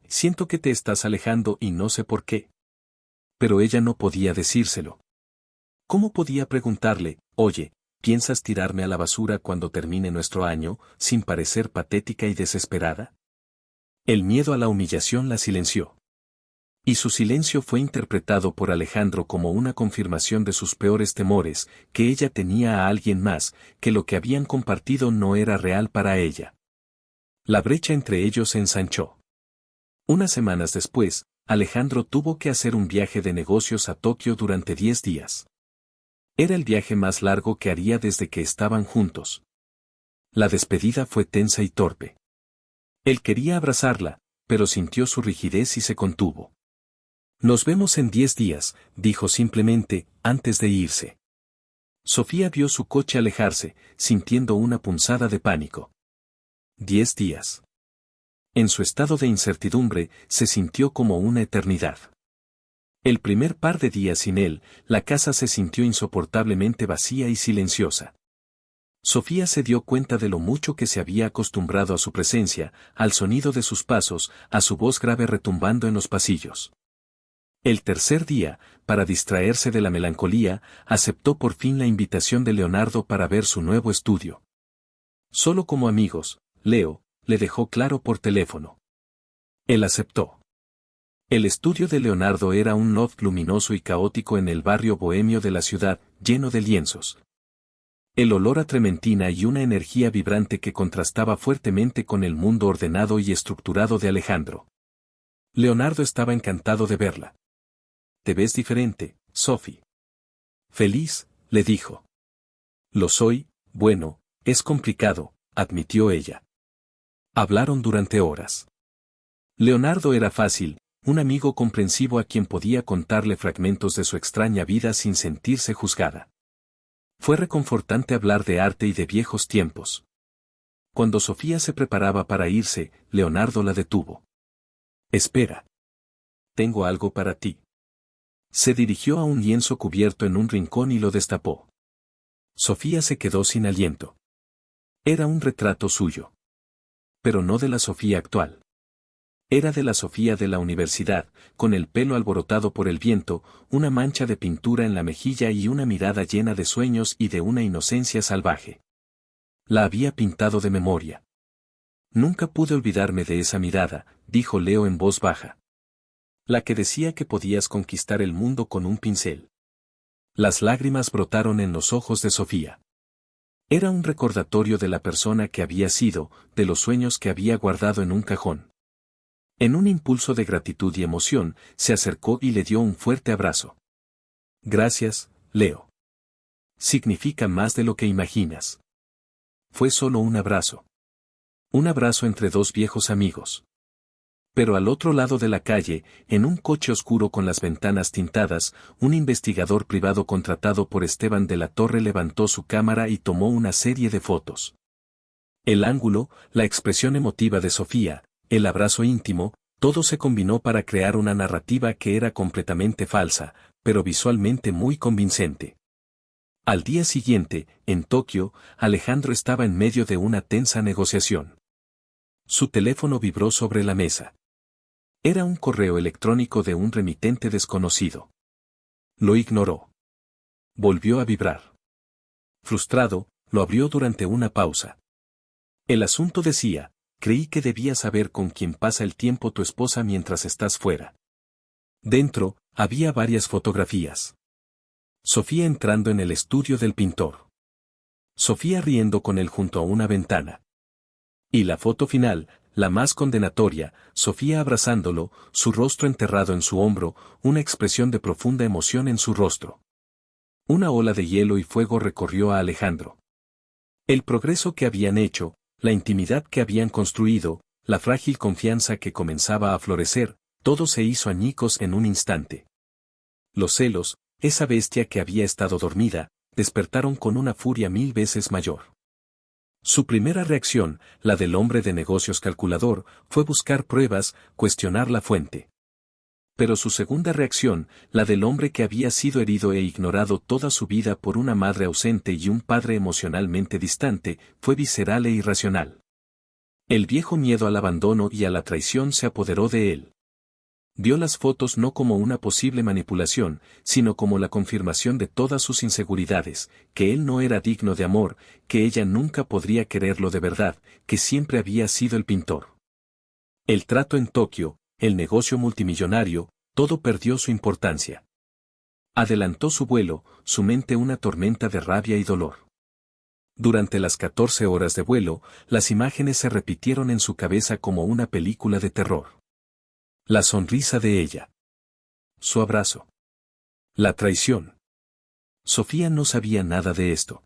Siento que te estás alejando y no sé por qué. Pero ella no podía decírselo. ¿Cómo podía preguntarle, oye, ¿piensas tirarme a la basura cuando termine nuestro año, sin parecer patética y desesperada? El miedo a la humillación la silenció. Y su silencio fue interpretado por Alejandro como una confirmación de sus peores temores, que ella tenía a alguien más, que lo que habían compartido no era real para ella. La brecha entre ellos se ensanchó. Unas semanas después, Alejandro tuvo que hacer un viaje de negocios a Tokio durante 10 días. Era el viaje más largo que haría desde que estaban juntos. La despedida fue tensa y torpe. Él quería abrazarla, pero sintió su rigidez y se contuvo. Nos vemos en 10 días, dijo simplemente, antes de irse. Sofía vio su coche alejarse, sintiendo una punzada de pánico. 10 días. En su estado de incertidumbre, se sintió como una eternidad. El primer par de días sin él, la casa se sintió insoportablemente vacía y silenciosa. Sofía se dio cuenta de lo mucho que se había acostumbrado a su presencia, al sonido de sus pasos, a su voz grave retumbando en los pasillos. El tercer día, para distraerse de la melancolía, aceptó por fin la invitación de Leonardo para ver su nuevo estudio. Solo como amigos, Leo, le dejó claro por teléfono. Él aceptó. El estudio de Leonardo era un loft luminoso y caótico en el barrio bohemio de la ciudad, lleno de lienzos. El olor a trementina y una energía vibrante que contrastaba fuertemente con el mundo ordenado y estructurado de Alejandro. Leonardo estaba encantado de verla. Te ves diferente, Sophie. Feliz, le dijo. Lo soy, bueno, es complicado, admitió ella. Hablaron durante horas. Leonardo era fácil, un amigo comprensivo a quien podía contarle fragmentos de su extraña vida sin sentirse juzgada. Fue reconfortante hablar de arte y de viejos tiempos. Cuando Sofía se preparaba para irse, Leonardo la detuvo. Espera. Tengo algo para ti. Se dirigió a un lienzo cubierto en un rincón y lo destapó. Sofía se quedó sin aliento. Era un retrato suyo. pero no de la Sofía actual. Era de la Sofía de la universidad, con el pelo alborotado por el viento, una mancha de pintura en la mejilla y una mirada llena de sueños y de una inocencia salvaje. La había pintado de memoria. Nunca pude olvidarme de esa mirada, dijo Leo en voz baja. La que decía que podías conquistar el mundo con un pincel. Las lágrimas brotaron en los ojos de Sofía. Era un recordatorio de la persona que había sido, de los sueños que había guardado en un cajón. En un impulso de gratitud y emoción, se acercó y le dio un fuerte abrazo. Gracias, Leo. Significa más de lo que imaginas. Fue solo un abrazo. Un abrazo entre dos viejos amigos. Pero al otro lado de la calle, en un coche oscuro con las ventanas tintadas, un investigador privado contratado por Esteban de la Torre levantó su cámara y tomó una serie de fotos. El ángulo, la expresión emotiva de Sofía, el abrazo íntimo, todo se combinó para crear una narrativa que era completamente falsa, pero visualmente muy convincente. Al día siguiente, en Tokio, Alejandro estaba en medio de una tensa negociación. Su teléfono vibró sobre la mesa. Era un correo electrónico de un remitente desconocido. Lo ignoró. Volvió a vibrar. Frustrado, lo abrió durante una pausa. El asunto decía: creí que debías saber con quién pasa el tiempo tu esposa mientras estás fuera. Dentro, había varias fotografías. Sofía entrando en el estudio del pintor. Sofía riendo con él junto a una ventana. Y la foto final, la más condenatoria, Sofía abrazándolo, su rostro enterrado en su hombro, una expresión de profunda emoción en su rostro. Una ola de hielo y fuego recorrió a Alejandro. El progreso que habían hecho, la intimidad que habían construido, la frágil confianza que comenzaba a florecer, todo se hizo añicos en un instante. Los celos, esa bestia que había estado dormida, despertaron con una furia 1000 veces mayor. Su primera reacción, la del hombre de negocios calculador, fue buscar pruebas, cuestionar la fuente. Pero su segunda reacción, la del hombre que había sido herido e ignorado toda su vida por una madre ausente y un padre emocionalmente distante, fue visceral e irracional. El viejo miedo al abandono y a la traición se apoderó de él. Vio las fotos no como una posible manipulación, sino como la confirmación de todas sus inseguridades, que él no era digno de amor, que ella nunca podría quererlo de verdad, que siempre había sido el pintor. El trato en Tokio, el negocio multimillonario, todo perdió su importancia. Adelantó su vuelo, su mente una tormenta de rabia y dolor. Durante las 14 horas de vuelo, las imágenes se repitieron en su cabeza como una película de terror. La sonrisa de ella. Su abrazo. La traición. Sofía no sabía nada de esto.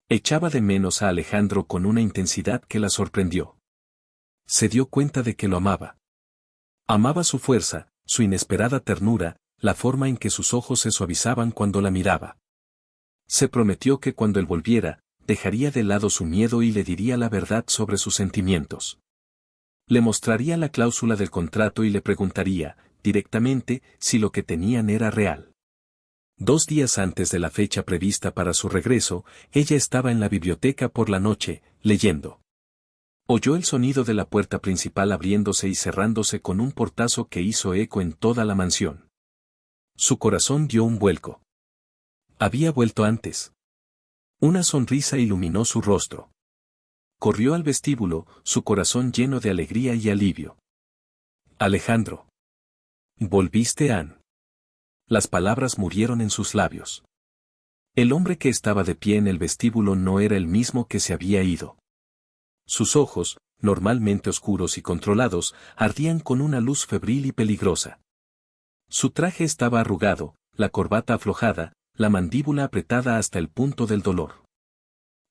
Echaba de menos a Alejandro con una intensidad que la sorprendió. Se dio cuenta de que lo amaba. Amaba su fuerza, su inesperada ternura, la forma en que sus ojos se suavizaban cuando la miraba. Se prometió que cuando él volviera, dejaría de lado su miedo y le diría la verdad sobre sus sentimientos. Le mostraría la cláusula del contrato y le preguntaría, directamente, si lo que tenían era real. 2 días antes de la fecha prevista para su regreso, ella estaba en la biblioteca por la noche, leyendo. Oyó el sonido de la puerta principal abriéndose y cerrándose con un portazo que hizo eco en toda la mansión. Su corazón dio un vuelco. Había vuelto antes. Una sonrisa iluminó su rostro. Corrió al vestíbulo, su corazón lleno de alegría y alivio. Alejandro. ¿Volviste, Ann? Las palabras murieron en sus labios. El hombre que estaba de pie en el vestíbulo no era el mismo que se había ido. Sus ojos, normalmente oscuros y controlados, ardían con una luz febril y peligrosa. Su traje estaba arrugado, la corbata aflojada, la mandíbula apretada hasta el punto del dolor.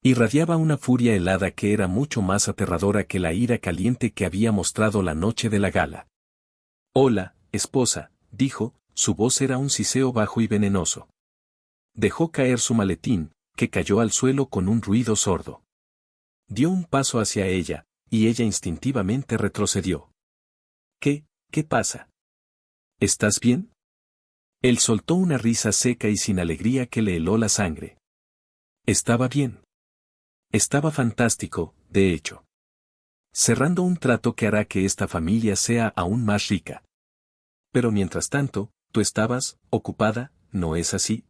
Irradiaba una furia helada que era mucho más aterradora que la ira caliente que había mostrado la noche de la gala. «Hola, esposa», dijo, su voz era un siseo bajo y venenoso. Dejó caer su maletín, que cayó al suelo con un ruido sordo. Dio un paso hacia ella, y ella instintivamente retrocedió. ¿Qué pasa? ¿Estás bien? Él soltó una risa seca y sin alegría que le heló la sangre. Estaba bien. Estaba fantástico, de hecho. cerrando un trato que hará que esta familia sea aún más rica. Pero mientras tanto, tú estabas ocupada, ¿no es así?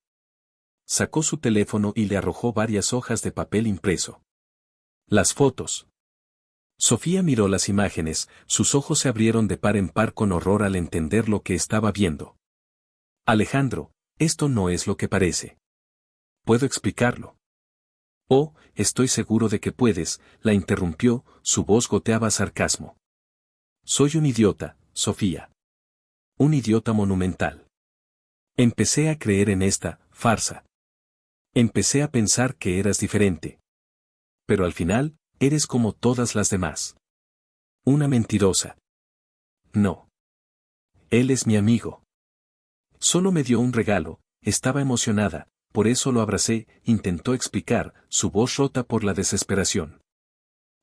Sacó su teléfono y le arrojó varias hojas de papel impreso. Las fotos. Sofía miró las imágenes, sus ojos se abrieron de par en par con horror al entender lo que estaba viendo. Alejandro, esto no es lo que parece. ¿Puedo explicarlo? Oh, estoy seguro de que puedes, la interrumpió, su voz goteaba sarcasmo. Soy un idiota, Sofía. Un idiota monumental. Empecé a creer en esta farsa. Empecé a pensar que eras diferente. Pero al final, eres como todas las demás. Una mentirosa. No. Él es mi amigo. Solo me dio un regalo, estaba emocionada, por eso lo abracé, intentó explicar, su voz rota por la desesperación.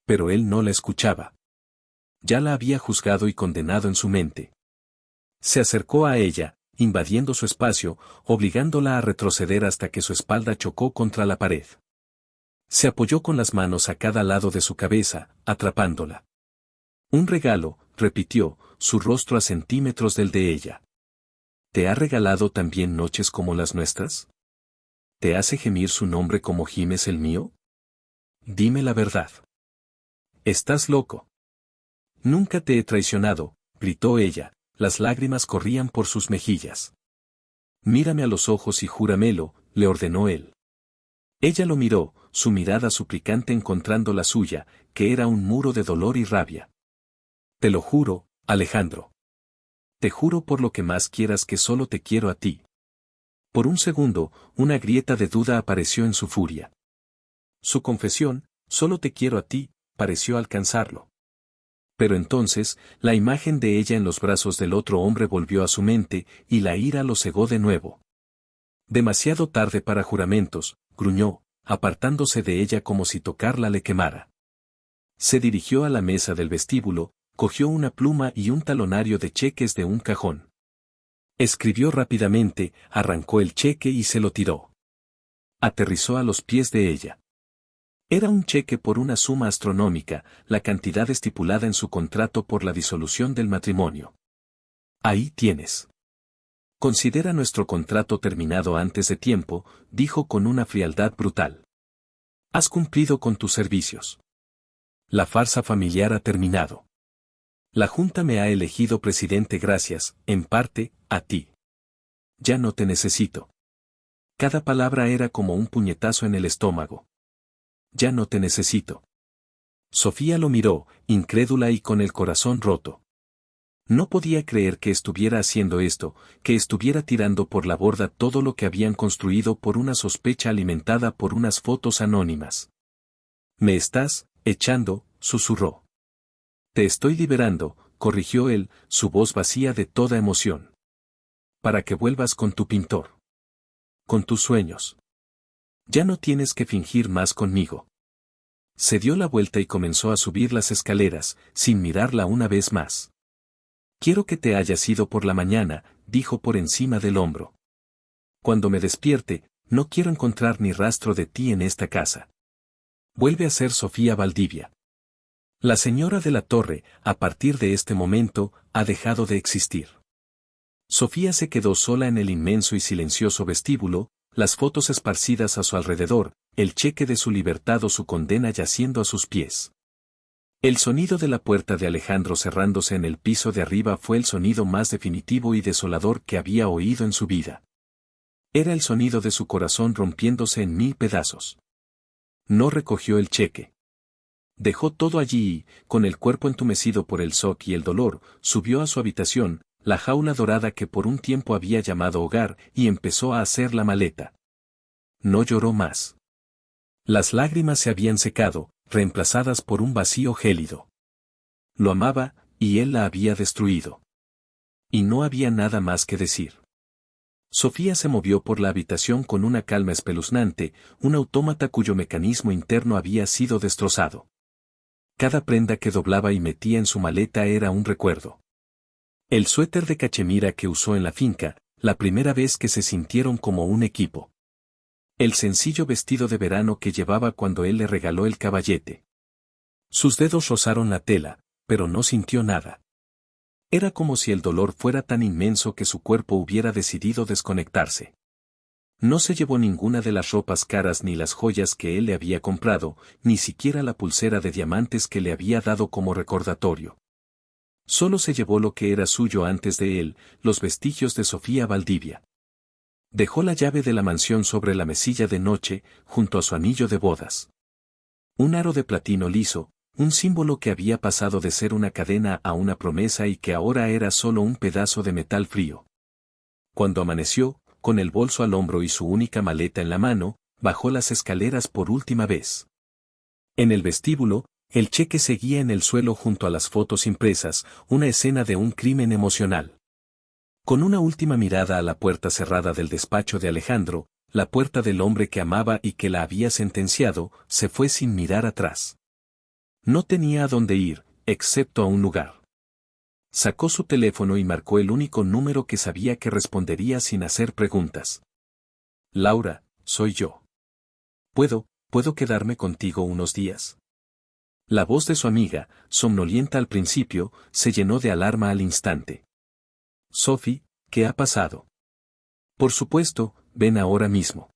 Pero él no la escuchaba. Ya la había juzgado y condenado en su mente. Se acercó a ella, invadiendo su espacio, obligándola a retroceder hasta que su espalda chocó contra la pared. Se apoyó con las manos a cada lado de su cabeza, atrapándola. Un regalo, repitió, su rostro a centímetros del de ella. ¿Te ha regalado también noches como las nuestras? ¿Te hace gemir su nombre como gimes el mío? Dime la verdad. Estás loco. Nunca te he traicionado, gritó ella, las lágrimas corrían por sus mejillas. Mírame a los ojos y júramelo, le ordenó él. Ella lo miró, su mirada suplicante encontrando la suya, que era un muro de dolor y rabia. Te lo juro, Alejandro. Te juro por lo que más quieras que solo te quiero a ti. Por un segundo, una grieta de duda apareció en su furia. Su confesión, solo te quiero a ti, pareció alcanzarlo. Pero entonces, la imagen de ella en los brazos del otro hombre volvió a su mente, y la ira lo cegó de nuevo. Demasiado tarde para juramentos, gruñó, apartándose de ella como si tocarla le quemara. Se dirigió a la mesa del vestíbulo, cogió una pluma y un talonario de cheques de un cajón. Escribió rápidamente, arrancó el cheque y se lo tiró. Aterrizó a los pies de ella. Era un cheque por una suma astronómica, la cantidad estipulada en su contrato por la disolución del matrimonio. Ahí tienes. Considera nuestro contrato terminado antes de tiempo, dijo con una frialdad brutal. Has cumplido con tus servicios. La farsa familiar ha terminado. La Junta me ha elegido presidente gracias, en parte, a ti. Ya no te necesito. Cada palabra era como un puñetazo en el estómago. Ya no te necesito. Sofía lo miró, incrédula y con el corazón roto. No podía creer que estuviera haciendo esto, que estuviera tirando por la borda todo lo que habían construido por una sospecha alimentada por unas fotos anónimas. Me estás echando, susurró. Te estoy liberando, corrigió él, su voz vacía de toda emoción. Para que vuelvas con tu pintor. Con tus sueños. Ya no tienes que fingir más conmigo. Se dio la vuelta y comenzó a subir las escaleras, sin mirarla una vez más. Quiero que te hayas ido por la mañana, dijo por encima del hombro. Cuando me despierte, no quiero encontrar ni rastro de ti en esta casa. Vuelve a ser Sofía Valdivia. La señora de la Torre, a partir de este momento, ha dejado de existir. Sofía se quedó sola en el inmenso y silencioso vestíbulo, las fotos esparcidas a su alrededor, el cheque de su libertad o su condena yaciendo a sus pies. El sonido de la puerta de Alejandro cerrándose en el piso de arriba fue el sonido más definitivo y desolador que había oído en su vida. Era el sonido de su corazón rompiéndose en 1000 pedazos. No recogió el cheque. Dejó todo allí y, con el cuerpo entumecido por el shock y el dolor, subió a su habitación, la jaula dorada que por un tiempo había llamado hogar, y empezó a hacer la maleta. No lloró más. Las lágrimas se habían secado, reemplazadas por un vacío gélido. Lo amaba, y él la había destruido. Y no había nada más que decir. Sofía se movió por la habitación con una calma espeluznante, un autómata cuyo mecanismo interno había sido destrozado. Cada prenda que doblaba y metía en su maleta era un recuerdo. El suéter de cachemira que usó en la finca, la primera vez que se sintieron como un equipo. El sencillo vestido de verano que llevaba cuando él le regaló el caballete. Sus dedos rozaron la tela, pero no sintió nada. Era como si el dolor fuera tan inmenso que su cuerpo hubiera decidido desconectarse. No se llevó ninguna de las ropas caras ni las joyas que él le había comprado, ni siquiera la pulsera de diamantes que le había dado como recordatorio. Solo se llevó lo que era suyo antes de él, los vestigios de Sofía Valdivia. Dejó la llave de la mansión sobre la mesilla de noche, junto a su anillo de bodas. Un aro de platino liso, un símbolo que había pasado de ser una cadena a una promesa y que ahora era solo un pedazo de metal frío. Cuando amaneció, con el bolso al hombro y su única maleta en la mano, bajó las escaleras por última vez. En el vestíbulo, el cheque seguía en el suelo junto a las fotos impresas, una escena de un crimen emocional. Con una última mirada a la puerta cerrada del despacho de Alejandro, la puerta del hombre que amaba y que la había sentenciado, se fue sin mirar atrás. No tenía a dónde ir, excepto a un lugar. Sacó su teléfono y marcó el único número que sabía que respondería sin hacer preguntas. Laura, soy yo. ¿Puedo quedarme contigo unos días? La voz de su amiga, somnolienta al principio, se llenó de alarma al instante. Sophie, ¿qué ha pasado? Por supuesto, ven ahora mismo.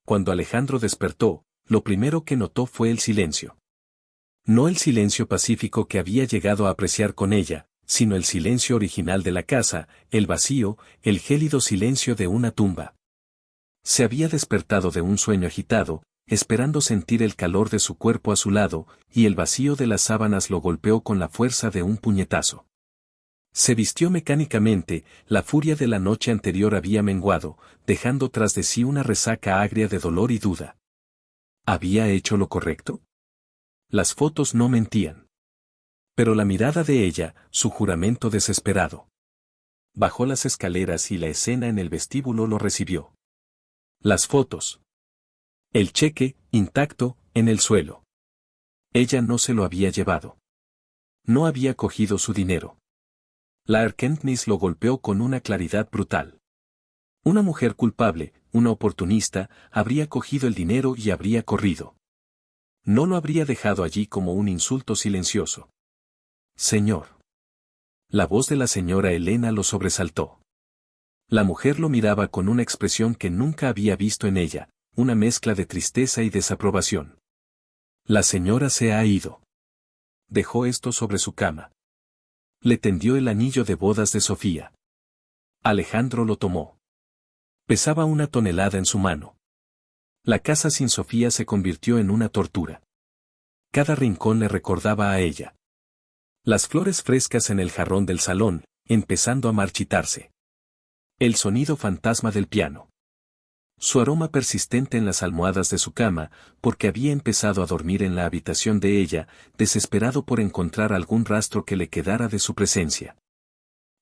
Cuando Alejandro despertó, lo primero que notó fue el silencio. No el silencio pacífico que había llegado a apreciar con ella, sino el silencio original de la casa, el vacío, el gélido silencio de una tumba. Se había despertado de un sueño agitado, esperando sentir el calor de su cuerpo a su lado, y el vacío de las sábanas lo golpeó con la fuerza de un puñetazo. Se vistió mecánicamente, la furia de la noche anterior había menguado, dejando tras de sí una resaca agria de dolor y duda. ¿Había hecho lo correcto? Las fotos no mentían. Pero la mirada de ella, su juramento desesperado. Bajó las escaleras y la escena en el vestíbulo lo recibió. Las fotos. El cheque, intacto, en el suelo. Ella no se lo había llevado. No había cogido su dinero. La Erkenntnis lo golpeó con una claridad brutal. Una mujer culpable, una oportunista, habría cogido el dinero y habría corrido. No lo habría dejado allí como un insulto silencioso. Señor. La voz de la señora Elena lo sobresaltó. La mujer lo miraba con una expresión que nunca había visto en ella, una mezcla de tristeza y desaprobación. La señora se ha ido. Dejó esto sobre su cama. Le tendió el anillo de bodas de Sofía. Alejandro lo tomó. Pesaba 1 tonelada en su mano. La casa sin Sofía se convirtió en una tortura. Cada rincón le recordaba a ella. Las flores frescas en el jarrón del salón, empezando a marchitarse. El sonido fantasma del piano. Su aroma persistente en las almohadas de su cama, porque había empezado a dormir en la habitación de ella, desesperado por encontrar algún rastro que le quedara de su presencia.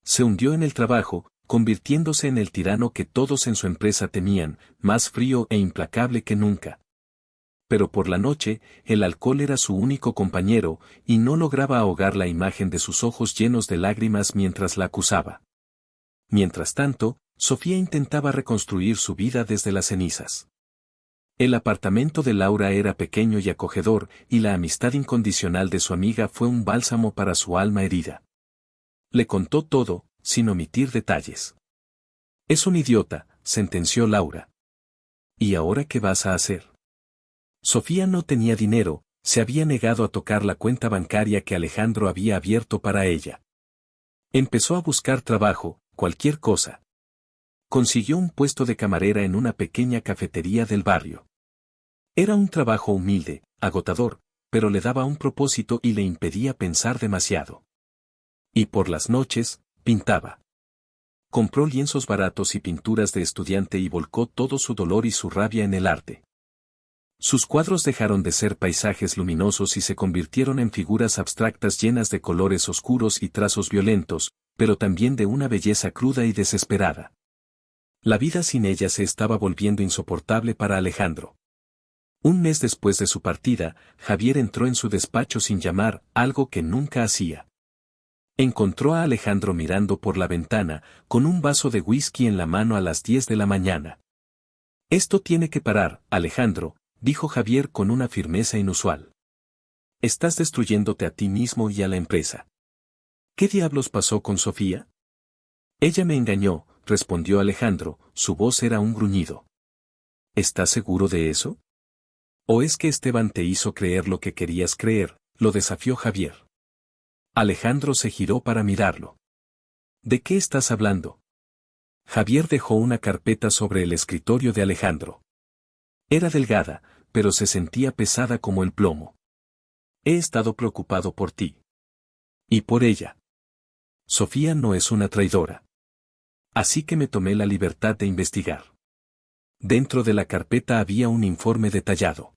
Se hundió en el trabajo, convirtiéndose en el tirano que todos en su empresa temían, más frío e implacable que nunca. Pero por la noche, el alcohol era su único compañero, y no lograba ahogar la imagen de sus ojos llenos de lágrimas mientras la acusaba. Mientras tanto, Sofía intentaba reconstruir su vida desde las cenizas. El apartamento de Laura era pequeño y acogedor, y la amistad incondicional de su amiga fue un bálsamo para su alma herida. Le contó todo, sin omitir detalles. Es un idiota, sentenció Laura. ¿Y ahora qué vas a hacer? Sofía no tenía dinero, se había negado a tocar la cuenta bancaria que Alejandro había abierto para ella. Empezó a buscar trabajo, cualquier cosa. Consiguió un puesto de camarera en una pequeña cafetería del barrio. Era un trabajo humilde, agotador, pero le daba un propósito y le impedía pensar demasiado. Y por las noches, pintaba. Compró lienzos baratos y pinturas de estudiante y volcó todo su dolor y su rabia en el arte. Sus cuadros dejaron de ser paisajes luminosos y se convirtieron en figuras abstractas llenas de colores oscuros y trazos violentos, pero también de una belleza cruda y desesperada. La vida sin ella se estaba volviendo insoportable para Alejandro. Un mes después de su partida, Javier entró en su despacho sin llamar, algo que nunca hacía. Encontró a Alejandro mirando por la ventana, con un vaso de whisky en la mano a las 10 de la mañana. Esto tiene que parar, Alejandro, dijo Javier con una firmeza inusual. Estás destruyéndote a ti mismo y a la empresa. ¿Qué diablos pasó con Sofía? Ella me engañó, respondió Alejandro, su voz era un gruñido. ¿Estás seguro de eso? ¿O es que Esteban te hizo creer lo que querías creer? Lo desafió Javier. Alejandro se giró para mirarlo. ¿De qué estás hablando? Javier dejó una carpeta sobre el escritorio de Alejandro. Era delgada, pero se sentía pesada como el plomo. He estado preocupado por ti. Y por ella. Sofía no es una traidora. Así que me tomé la libertad de investigar. Dentro de la carpeta había un informe detallado.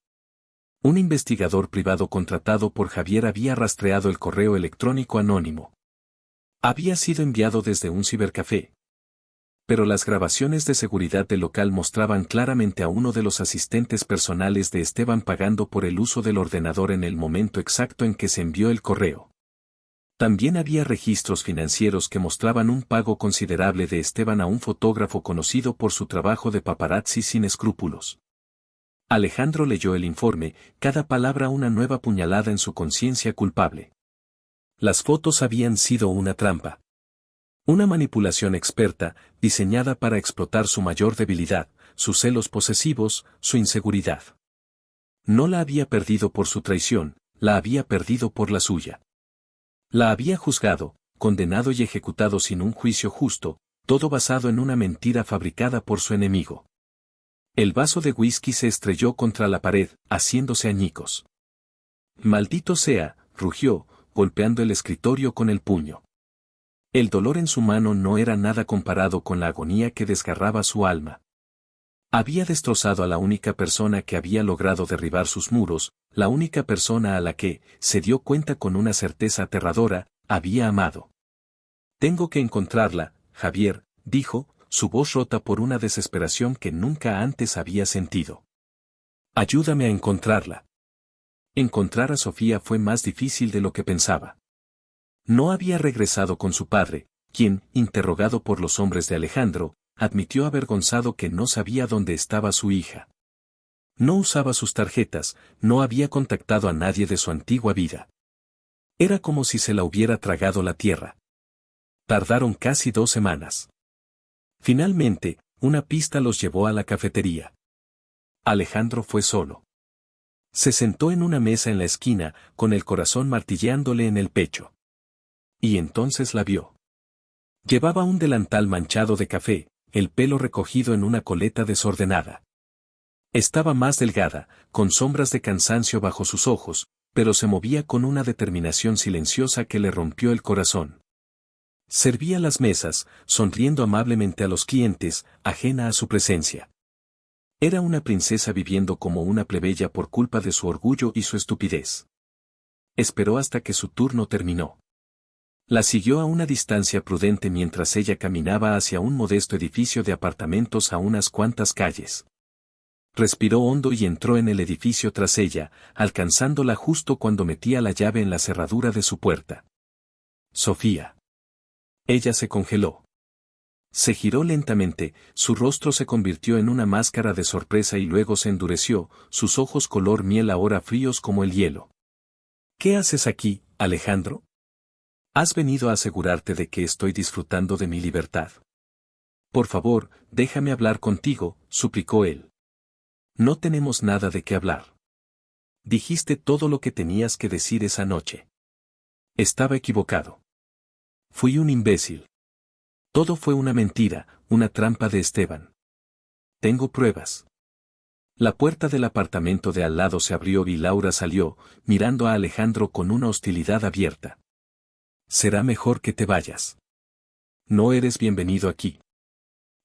Un investigador privado contratado por Javier había rastreado el correo electrónico anónimo. Había sido enviado desde un cibercafé. Pero las grabaciones de seguridad del local mostraban claramente a uno de los asistentes personales de Esteban pagando por el uso del ordenador en el momento exacto en que se envió el correo. También había registros financieros que mostraban un pago considerable de Esteban a un fotógrafo conocido por su trabajo de paparazzi sin escrúpulos. Alejandro leyó el informe, cada palabra una nueva puñalada en su conciencia culpable. Las fotos habían sido una trampa. Una manipulación experta, diseñada para explotar su mayor debilidad, sus celos posesivos, su inseguridad. No la había perdido por su traición, la había perdido por la suya. La había juzgado, condenado y ejecutado sin un juicio justo, todo basado en una mentira fabricada por su enemigo. El vaso de whisky se estrelló contra la pared, haciéndose añicos. «Maldito sea», rugió, golpeando el escritorio con el puño. El dolor en su mano no era nada comparado con la agonía que desgarraba su alma. Había destrozado a la única persona que había logrado derribar sus muros, la única persona a la que, se dio cuenta con una certeza aterradora, había amado. «Tengo que encontrarla, Javier», dijo, su voz rota por una desesperación que nunca antes había sentido. «Ayúdame a encontrarla». Encontrar a Sofía fue más difícil de lo que pensaba. No había regresado con su padre, quien, interrogado por los hombres de Alejandro, admitió avergonzado que no sabía dónde estaba su hija. No usaba sus tarjetas, no había contactado a nadie de su antigua vida. Era como si se la hubiera tragado la tierra. Tardaron casi 2 semanas. Finalmente, una pista los llevó a la cafetería. Alejandro fue solo. Se sentó en una mesa en la esquina, con el corazón martilleándole en el pecho. Y entonces la vio. Llevaba un delantal manchado de café, el pelo recogido en una coleta desordenada. Estaba más delgada, con sombras de cansancio bajo sus ojos, pero se movía con una determinación silenciosa que le rompió el corazón. Servía las mesas, sonriendo amablemente a los clientes, ajena a su presencia. Era una princesa viviendo como una plebeya por culpa de su orgullo y su estupidez. Esperó hasta que su turno terminó. La siguió a una distancia prudente mientras ella caminaba hacia un modesto edificio de apartamentos a unas cuantas calles. Respiró hondo y entró en el edificio tras ella, alcanzándola justo cuando metía la llave en la cerradura de su puerta. Sofía. Ella se congeló. Se giró lentamente, su rostro se convirtió en una máscara de sorpresa y luego se endureció, sus ojos color miel ahora fríos como el hielo. ¿Qué haces aquí, Alejandro? Has venido a asegurarte de que estoy disfrutando de mi libertad. Por favor, déjame hablar contigo, suplicó él. No tenemos nada de qué hablar. Dijiste todo lo que tenías que decir esa noche. Estaba equivocado. Fui un imbécil. Todo fue una mentira, una trampa de Esteban. Tengo pruebas. La puerta del apartamento de al lado se abrió y Laura salió, mirando a Alejandro con una hostilidad abierta. Será mejor que te vayas. No eres bienvenido aquí.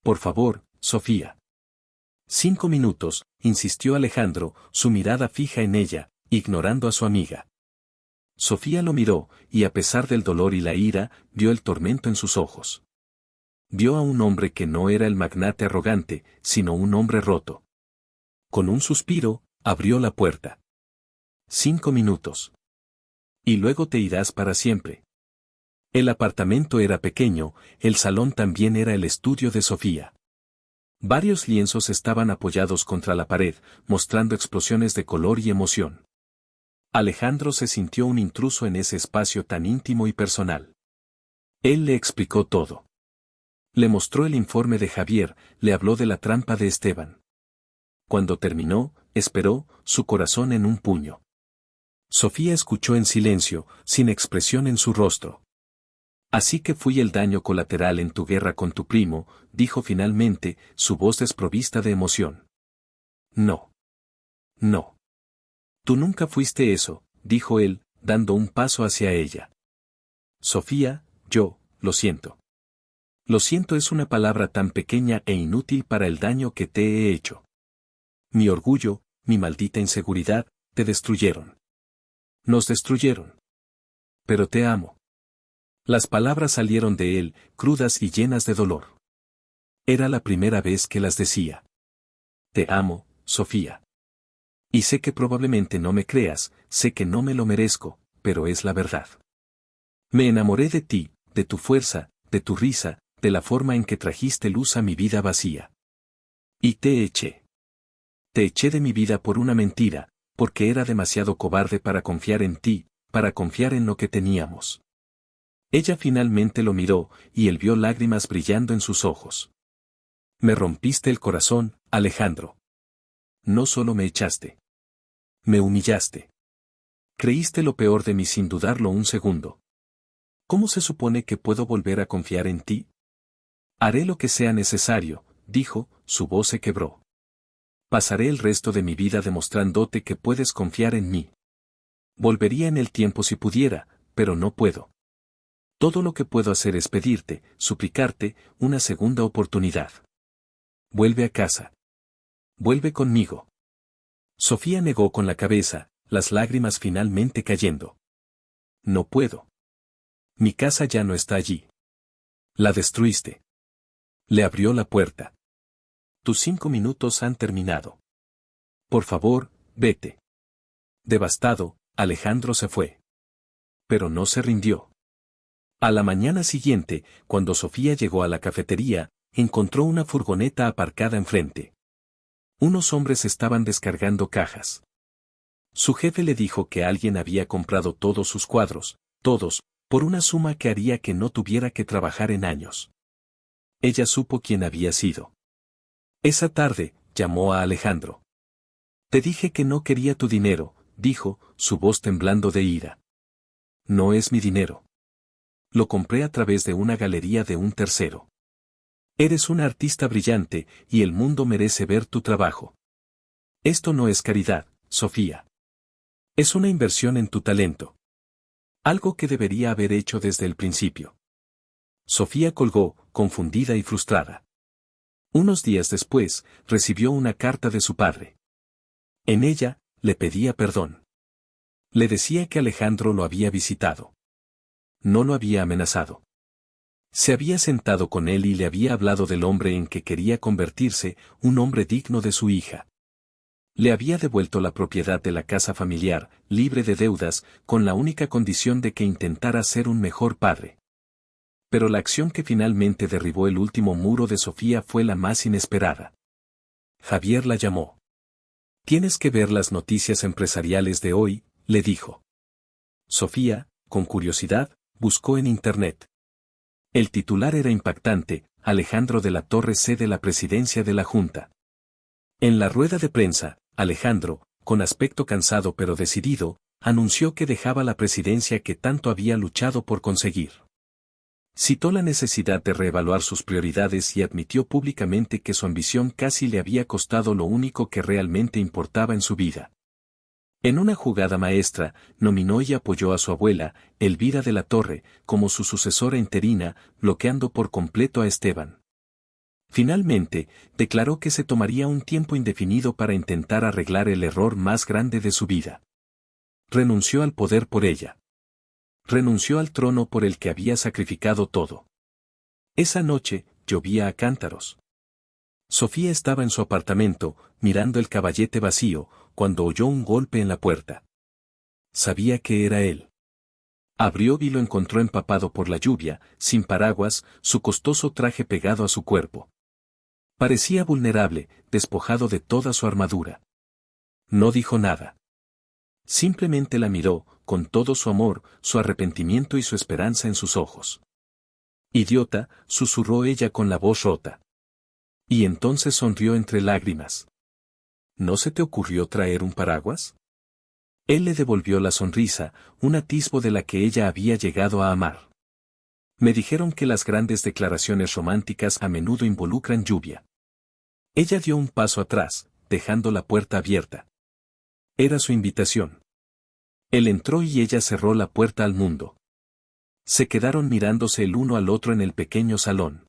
Por favor, Sofía. 5 minutos, insistió Alejandro, su mirada fija en ella, ignorando a su amiga. Sofía lo miró, y a pesar del dolor y la ira, vio el tormento en sus ojos. Vio a un hombre que no era el magnate arrogante, sino un hombre roto. Con un suspiro, abrió la puerta. 5 minutos. Y luego te irás para siempre. El apartamento era pequeño, el salón también era el estudio de Sofía. Varios lienzos estaban apoyados contra la pared, mostrando explosiones de color y emoción. Alejandro se sintió un intruso en ese espacio tan íntimo y personal. Él le explicó todo. Le mostró el informe de Javier, le habló de la trampa de Esteban. Cuando terminó, esperó, su corazón en un puño. Sofía escuchó en silencio, sin expresión en su rostro. Así que fui el daño colateral en tu guerra con tu primo, dijo finalmente, su voz desprovista de emoción. No. No. Tú nunca fuiste eso, dijo él, dando un paso hacia ella. Sofía, lo siento. Lo siento es una palabra tan pequeña e inútil para el daño que te he hecho. Mi orgullo, mi maldita inseguridad, te destruyeron. Nos destruyeron. Pero te amo. Las palabras salieron de él, crudas y llenas de dolor. Era la primera vez que las decía. Te amo, Sofía. Y sé que probablemente no me creas, sé que no me lo merezco, pero es la verdad. Me enamoré de ti, de tu fuerza, de tu risa, de la forma en que trajiste luz a mi vida vacía. Y te eché. Te eché de mi vida por una mentira, porque era demasiado cobarde para confiar en ti, para confiar en lo que teníamos. Ella finalmente lo miró, y él vio lágrimas brillando en sus ojos. Me rompiste el corazón, Alejandro. No solo me echaste. Me humillaste. Creíste lo peor de mí sin dudarlo un segundo. ¿Cómo se supone que puedo volver a confiar en ti? Haré lo que sea necesario, dijo, su voz se quebró. Pasaré el resto de mi vida demostrándote que puedes confiar en mí. Volvería en el tiempo si pudiera, pero no puedo. Todo lo que puedo hacer es pedirte, suplicarte, una segunda oportunidad. Vuelve a casa. Vuelve conmigo. Sofía negó con la cabeza, las lágrimas finalmente cayendo. No puedo. Mi casa ya no está allí. La destruiste. Le abrió la puerta. Tus 5 minutos han terminado. Por favor, vete. Devastado, Alejandro se fue. Pero no se rindió. A la mañana siguiente, cuando Sofía llegó a la cafetería, encontró una furgoneta aparcada enfrente. Unos hombres estaban descargando cajas. Su jefe le dijo que alguien había comprado todos sus cuadros, todos, por una suma que haría que no tuviera que trabajar en años. Ella supo quién había sido. Esa tarde, llamó a Alejandro. Te dije que no quería tu dinero, dijo, su voz temblando de ira. No es mi dinero. Lo compré a través de una galería de un tercero. Eres una artista brillante, y el mundo merece ver tu trabajo. Esto no es caridad, Sofía. Es una inversión en tu talento. Algo que debería haber hecho desde el principio. Sofía colgó, confundida y frustrada. Unos días después, recibió una carta de su padre. En ella, le pedía perdón. Le decía que Alejandro lo había visitado. No lo había amenazado. Se había sentado con él y le había hablado del hombre en que quería convertirse, un hombre digno de su hija. Le había devuelto la propiedad de la casa familiar, libre de deudas, con la única condición de que intentara ser un mejor padre. Pero la acción que finalmente derribó el último muro de Sofía fue la más inesperada. Javier la llamó. Tienes que ver las noticias empresariales de hoy, le dijo. Sofía, con curiosidad, buscó en Internet. El titular era impactante: Alejandro de la Torre cede la presidencia de la Junta. En la rueda de prensa, Alejandro, con aspecto cansado pero decidido, anunció que dejaba la presidencia que tanto había luchado por conseguir. Citó la necesidad de reevaluar sus prioridades y admitió públicamente que su ambición casi le había costado lo único que realmente importaba en su vida. En una jugada maestra, nominó y apoyó a su abuela, Elvira de la Torre, como su sucesora interina, bloqueando por completo a Esteban. Finalmente, declaró que se tomaría un tiempo indefinido para intentar arreglar el error más grande de su vida. Renunció al poder por ella. Renunció al trono por el que había sacrificado todo. Esa noche, llovía a cántaros. Sofía estaba en su apartamento, mirando el caballete vacío, cuando oyó un golpe en la puerta. Sabía que era él. Abrió y lo encontró empapado por la lluvia, sin paraguas, su costoso traje pegado a su cuerpo. Parecía vulnerable, despojado de toda su armadura. No dijo nada. Simplemente la miró, con todo su amor, su arrepentimiento y su esperanza en sus ojos. Idiota, susurró ella con la voz rota. Y entonces sonrió entre lágrimas. ¿No se te ocurrió traer un paraguas? Él le devolvió la sonrisa, un atisbo de la que ella había llegado a amar. Me dijeron que las grandes declaraciones románticas a menudo involucran lluvia. Ella dio un paso atrás, dejando la puerta abierta. Era su invitación. Él entró y ella cerró la puerta al mundo. Se quedaron mirándose el uno al otro en el pequeño salón.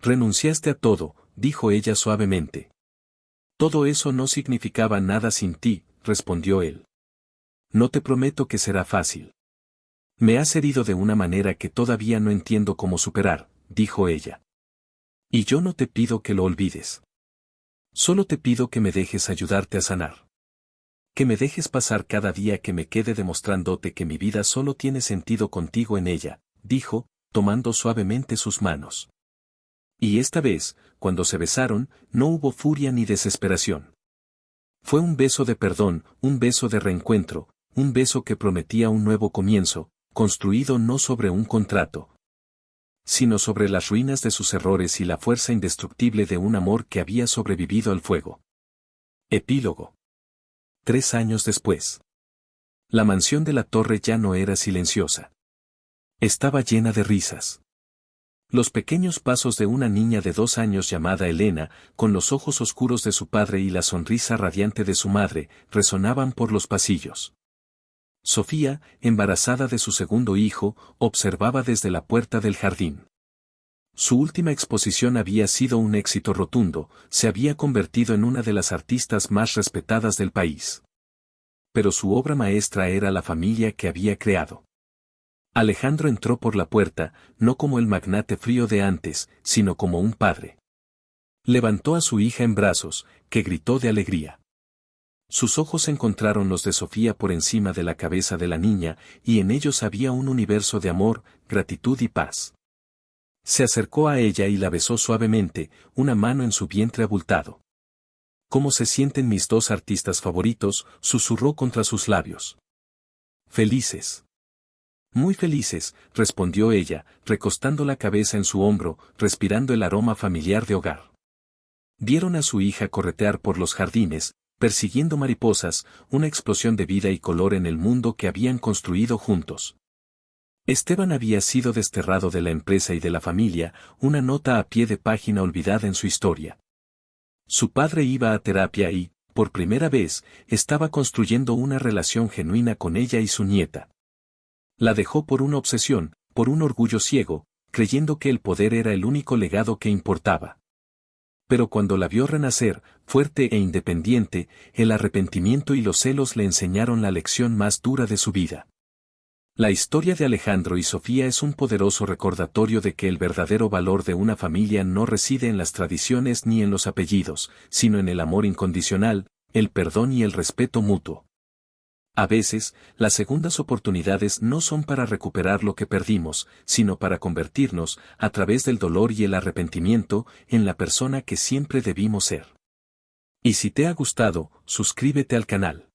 Renunciaste a todo, dijo ella suavemente. Todo eso no significaba nada sin ti, respondió él. No te prometo que será fácil. Me has herido de una manera que todavía no entiendo cómo superar, dijo ella. Y yo no te pido que lo olvides. Solo te pido que me dejes ayudarte a sanar. Que me dejes pasar cada día que me quede demostrándote que mi vida solo tiene sentido contigo en ella, dijo, tomando suavemente sus manos. Y esta vez, cuando se besaron, no hubo furia ni desesperación. Fue un beso de perdón, un beso de reencuentro, un beso que prometía un nuevo comienzo, construido no sobre un contrato, sino sobre las ruinas de sus errores y la fuerza indestructible de un amor que había sobrevivido al fuego. Epílogo. 3 años después. La mansión de la torre ya no era silenciosa. Estaba llena de risas. Los pequeños pasos de una niña de 2 años llamada Elena, con los ojos oscuros de su padre y la sonrisa radiante de su madre, resonaban por los pasillos. Sofía, embarazada de su segundo hijo, observaba desde la puerta del jardín. Su última exposición había sido un éxito rotundo, se había convertido en una de las artistas más respetadas del país. Pero su obra maestra era la familia que había creado. Alejandro entró por la puerta, no como el magnate frío de antes, sino como un padre. Levantó a su hija en brazos, que gritó de alegría. Sus ojos encontraron los de Sofía por encima de la cabeza de la niña, y en ellos había un universo de amor, gratitud y paz. Se acercó a ella y la besó suavemente, una mano en su vientre abultado. ¿Cómo se sienten mis 2 artistas favoritos?, susurró contra sus labios. Felices. Muy felices, respondió ella, recostando la cabeza en su hombro, respirando el aroma familiar de hogar. Vieron a su hija corretear por los jardines, persiguiendo mariposas, una explosión de vida y color en el mundo que habían construido juntos. Esteban había sido desterrado de la empresa y de la familia, una nota a pie de página olvidada en su historia. Su padre iba a terapia y, por primera vez, estaba construyendo una relación genuina con ella y su nieta. La dejó por una obsesión, por un orgullo ciego, creyendo que el poder era el único legado que importaba. Pero cuando la vio renacer, fuerte e independiente, el arrepentimiento y los celos le enseñaron la lección más dura de su vida. La historia de Alejandro y Sofía es un poderoso recordatorio de que el verdadero valor de una familia no reside en las tradiciones ni en los apellidos, sino en el amor incondicional, el perdón y el respeto mutuo. A veces, las segundas oportunidades no son para recuperar lo que perdimos, sino para convertirnos, a través del dolor y el arrepentimiento, en la persona que siempre debimos ser. Y si te ha gustado, suscríbete al canal.